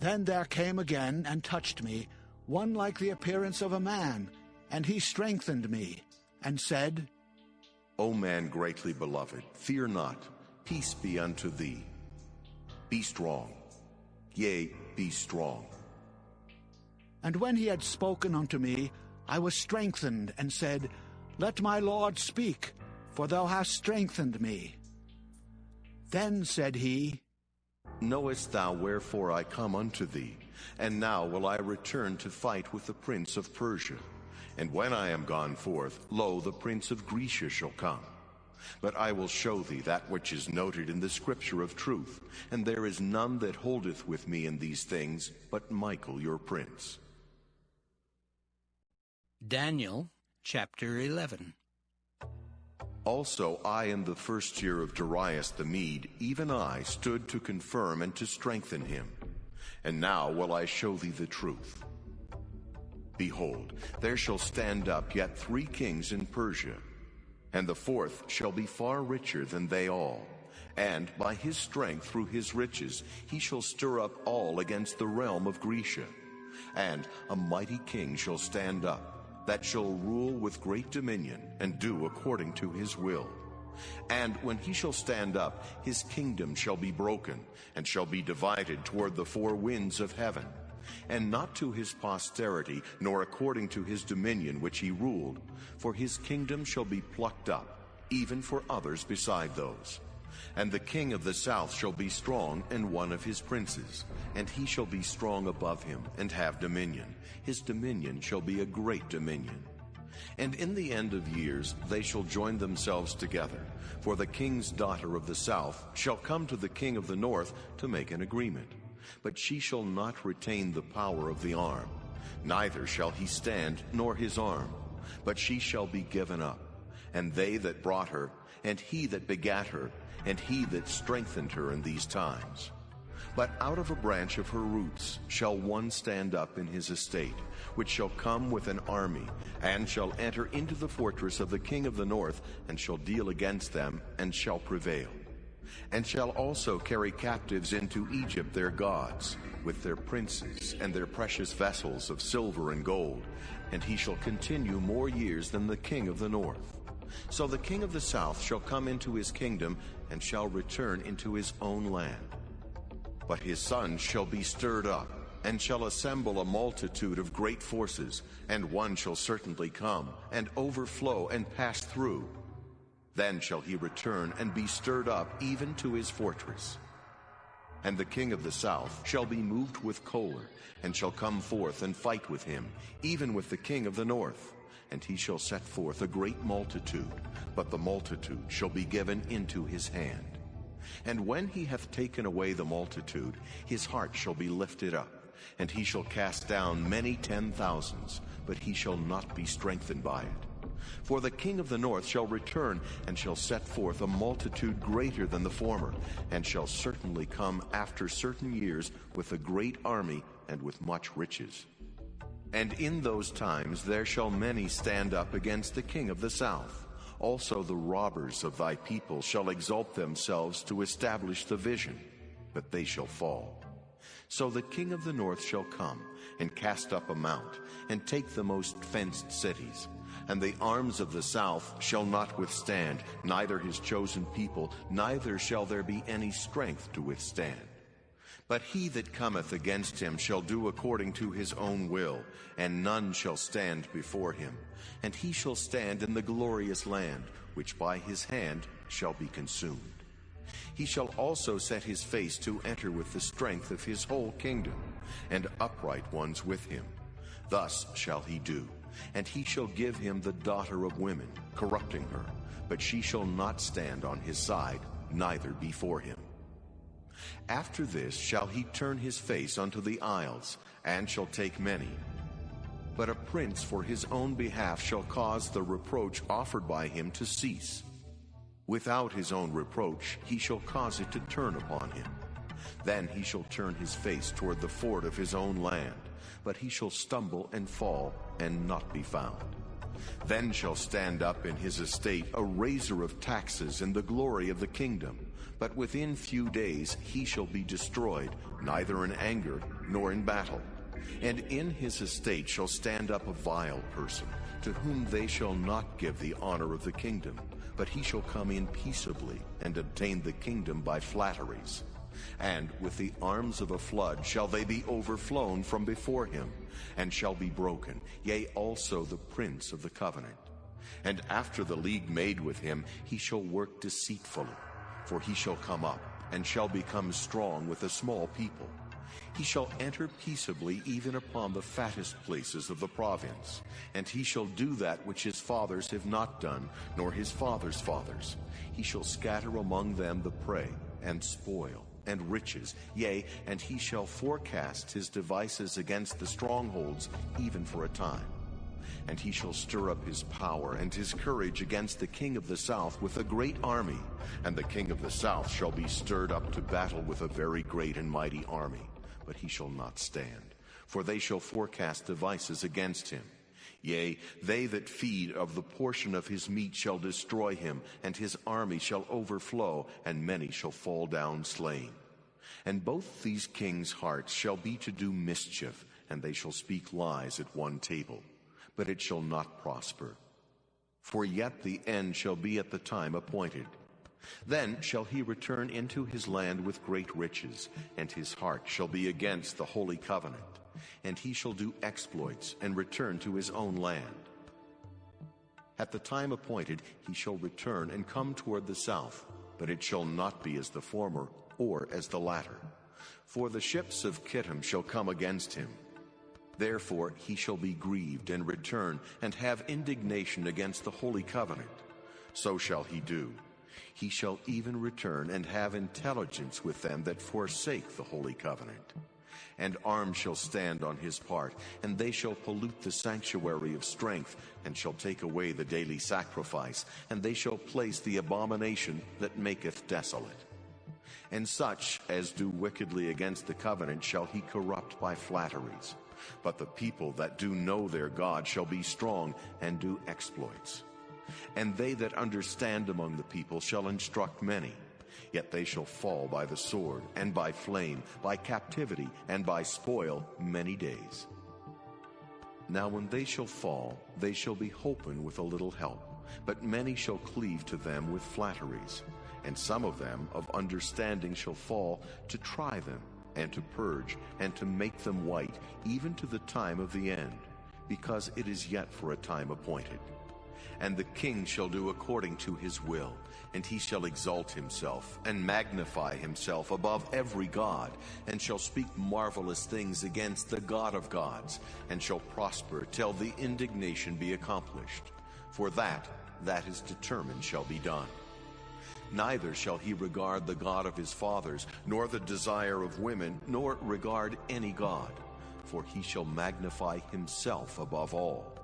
[SPEAKER 9] Then there came again and touched me one like the appearance of a man, and he strengthened me, and said,
[SPEAKER 6] O man greatly beloved, fear not, peace be unto thee. Be strong, yea, be strong.
[SPEAKER 9] And when he had spoken unto me, I was strengthened, and said, Let my Lord speak, for thou hast strengthened me. Then said he,
[SPEAKER 6] Knowest thou wherefore I come unto thee? And now will I return to fight with the prince of Persia. And when I am gone forth, lo, the prince of Grecia shall come. But I will show thee that which is noted in the scripture of truth, and there is none that holdeth with me in these things, but Michael your prince.
[SPEAKER 1] Daniel chapter 11.
[SPEAKER 6] Also I in the first year of Darius the Mede, even I, stood to confirm and to strengthen him. And now will I show thee the truth. Behold, there shall stand up yet 3 kings in Persia, and the 4th shall be far richer than they all. And by his strength through his riches he shall stir up all against the realm of Grecia. And a mighty king shall stand up, that shall rule with great dominion, and do according to his will. And when he shall stand up, his kingdom shall be broken, and shall be divided toward the 4 winds of heaven, and not to his posterity, nor according to his dominion which he ruled, for his kingdom shall be plucked up, even for others beside those. And the king of the south shall be strong, and one of his princes, and he shall be strong above him, and have dominion. His dominion shall be a great dominion. And in the end of years they shall join themselves together, for the king's daughter of the south shall come to the king of the north to make an agreement. But she shall not retain the power of the arm, neither shall he stand, nor his arm, but she shall be given up. And they that brought her, and he that begat her, and he that strengthened her in these times. But out of a branch of her roots shall one stand up in his estate, which shall come with an army, and shall enter into the fortress of the king of the north, and shall deal against them, and shall prevail. And shall also carry captives into Egypt their gods, with their princes, and their precious vessels of silver and gold, and he shall continue more years than the king of the north. So the king of the south shall come into his kingdom, and shall return into his own land. But his sons shall be stirred up, and shall assemble a multitude of great forces, and one shall certainly come, and overflow, and pass through. Then shall he return, and be stirred up even to his fortress. And the king of the south shall be moved with choler, and shall come forth and fight with him, even with the king of the north. And he shall set forth a great multitude, but the multitude shall be given into his hand. And when he hath taken away the multitude, his heart shall be lifted up, and he shall cast down many 10,000s, but he shall not be strengthened by it. For the king of the north shall return, and shall set forth a multitude greater than the former, and shall certainly come after certain years with a great army and with much riches. And in those times there shall many stand up against the king of the south. Also the robbers of thy people shall exalt themselves to establish the vision, but they shall fall. So the king of the north shall come, and cast up a mount, and take the most fenced cities. And the arms of the south shall not withstand, neither his chosen people, neither shall there be any strength to withstand. But he that cometh against him shall do according to his own will, and none shall stand before him. And he shall stand in the glorious land, which by his hand shall be consumed. He shall also set his face to enter with the strength of his whole kingdom, and upright ones with him. Thus shall he do. And he shall give him the daughter of women, corrupting her, but she shall not stand on his side, neither before him. After this shall he turn his face unto the isles, and shall take many. But a prince for his own behalf shall cause the reproach offered by him to cease. Without his own reproach he shall cause it to turn upon him. Then he shall turn his face toward the ford of his own land, but he shall stumble and fall, and not be found. Then shall stand up in his estate a raiser of taxes in the glory of the kingdom, but within few days he shall be destroyed, neither in anger nor in battle. And in his estate shall stand up a vile person, to whom they shall not give the honor of the kingdom, but he shall come in peaceably, and obtain the kingdom by flatteries. And with the arms of a flood shall they be overflown from before him, and shall be broken, yea, also the prince of the covenant. And after the league made with him, he shall work deceitfully, for he shall come up, and shall become strong with a small people. He shall enter peaceably even upon the fattest places of the province, and he shall do that which his fathers have not done, nor his fathers' fathers. He shall scatter among them the prey, and spoil, and riches, yea, and he shall forecast his devices against the strongholds, even for a time. And he shall stir up his power and his courage against the king of the south with a great army, and the king of the south shall be stirred up to battle with a very great and mighty army, but he shall not stand, for they shall forecast devices against him. Yea, they that feed of the portion of his meat shall destroy him, and his army shall overflow, and many shall fall down slain. And both these kings' hearts shall be to do mischief, and they shall speak lies at one table, but it shall not prosper. For yet the end shall be at the time appointed. Then shall he return into his land with great riches, and his heart shall be against the holy covenant. And he shall do exploits, and return to his own land. At the time appointed he shall return and come toward the south, but it shall not be as the former, or as the latter. For the ships of Kittim shall come against him. Therefore he shall be grieved, and return, and have indignation against the holy covenant. So shall he do. He shall even return, and have intelligence with them that forsake the holy covenant. And arms shall stand on his part, and they shall pollute the sanctuary of strength, and shall take away the daily sacrifice, and they shall place the abomination that maketh desolate. And such as do wickedly against the covenant shall he corrupt by flatteries. But the people that do know their God shall be strong, and do exploits. And they that understand among the people shall instruct many. Yet they shall fall by the sword, and by flame, by captivity, and by spoil many days. Now when they shall fall, they shall be holpen with a little help, but many shall cleave to them with flatteries. And some of them of understanding shall fall, to try them, and to purge, and to make them white, even to the time of the end, because it is yet for a time appointed. And the king shall do according to his will, and he shall exalt himself, and magnify himself above every god, and shall speak marvelous things against the God of gods, and shall prosper till the indignation be accomplished. For that is determined shall be done. Neither shall he regard the God of his fathers, nor the desire of women, nor regard any god, for he shall magnify himself above all.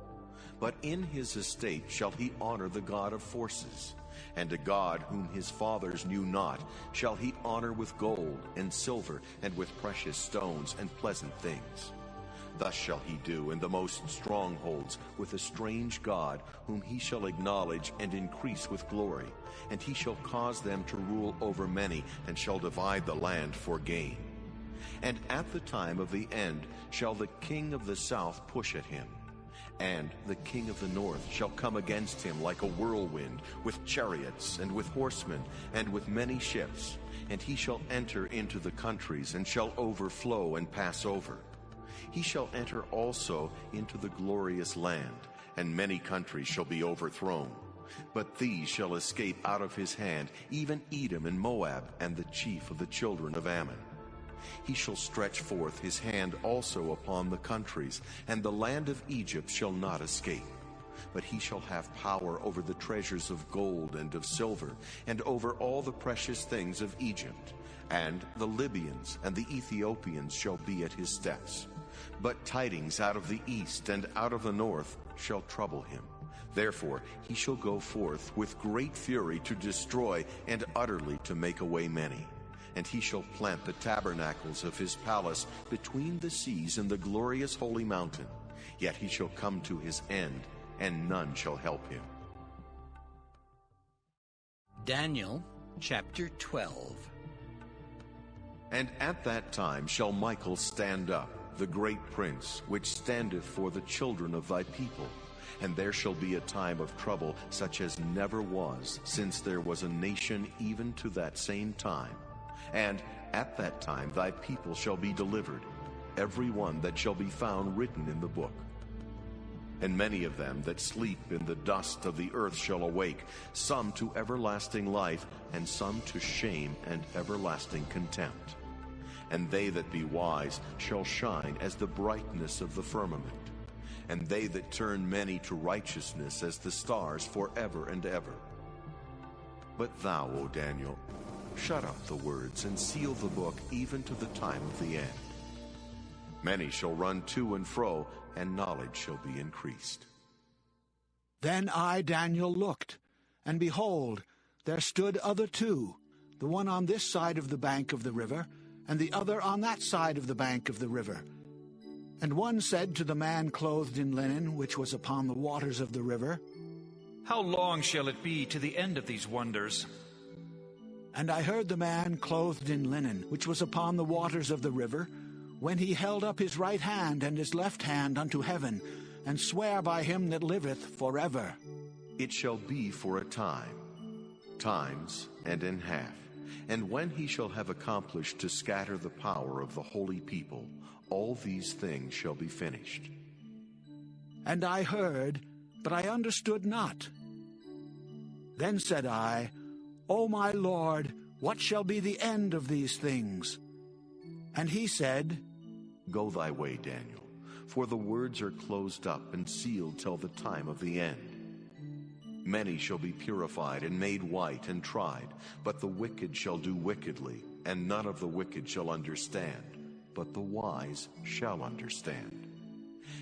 [SPEAKER 6] But in his estate shall he honor the God of forces, and a God whom his fathers knew not shall he honor with gold and silver and with precious stones and pleasant things. Thus shall he do in the most strongholds with a strange God whom he shall acknowledge and increase with glory, and he shall cause them to rule over many, and shall divide the land for gain. And at the time of the end shall the king of the south push at him, and the king of the north shall come against him like a whirlwind, with chariots, and with horsemen, and with many ships. And he shall enter into the countries, and shall overflow and pass over. He shall enter also into the glorious land, and many countries shall be overthrown. But these shall escape out of his hand, even Edom and Moab, and the chief of the children of Ammon. He shall stretch forth his hand also upon the countries, and the land of Egypt shall not escape. But he shall have power over the treasures of gold and of silver, and over all the precious things of Egypt. And the Libyans and the Ethiopians shall be at his steps. But tidings out of the east and out of the north shall trouble him. Therefore he shall go forth with great fury to destroy, and utterly to make away many. And he shall plant the tabernacles of his palace between the seas and the glorious holy mountain. Yet he shall come to his end, and none shall help him.
[SPEAKER 1] Daniel chapter 12.
[SPEAKER 6] And at that time shall Michael stand up, the great prince, which standeth for the children of thy people. And there shall be a time of trouble such as never was, since there was a nation even to that same time. And at that time thy people shall be delivered, every one that shall be found written in the book. And many of them that sleep in the dust of the earth shall awake, some to everlasting life, and some to shame and everlasting contempt. And they that be wise shall shine as the brightness of the firmament, and they that turn many to righteousness as the stars forever and ever. But thou, O Daniel, shut up the words and seal the book even to the time of the end. Many shall run to and fro, and knowledge shall be increased.
[SPEAKER 9] Then I, Daniel, looked, and behold, there stood other two, the one on this side of the bank of the river, and the other on that side of the bank of the river. And one said to the man clothed in linen, which was upon the waters of the river,
[SPEAKER 17] How long shall it be to the end of these wonders?
[SPEAKER 9] And I heard the man clothed in linen, which was upon the waters of the river, when he held up his right hand and his left hand unto heaven, and sware by him that liveth forever.
[SPEAKER 6] It shall be for a time, times and in half. And when he shall have accomplished to scatter the power of the holy people, all these things shall be finished.
[SPEAKER 9] And I heard, but I understood not. Then said I, O my Lord, what shall be the end of these things? And he said,
[SPEAKER 6] Go thy way, Daniel, for the words are closed up and sealed till the time of the end. Many shall be purified and made white and tried, but the wicked shall do wickedly, and none of the wicked shall understand, but the wise shall understand.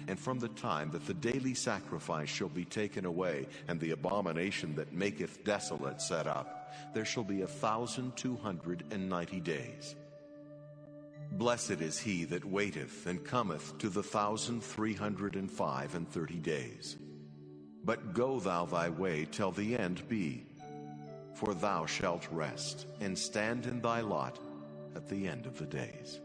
[SPEAKER 6] And from the time that the daily sacrifice shall be taken away, and the abomination that maketh desolate set up, there shall be 1,290 days. Blessed is he that waiteth and cometh to the 1,330 days. But go thou thy way till the end be, for thou shalt rest, and stand in thy lot at the end of the days.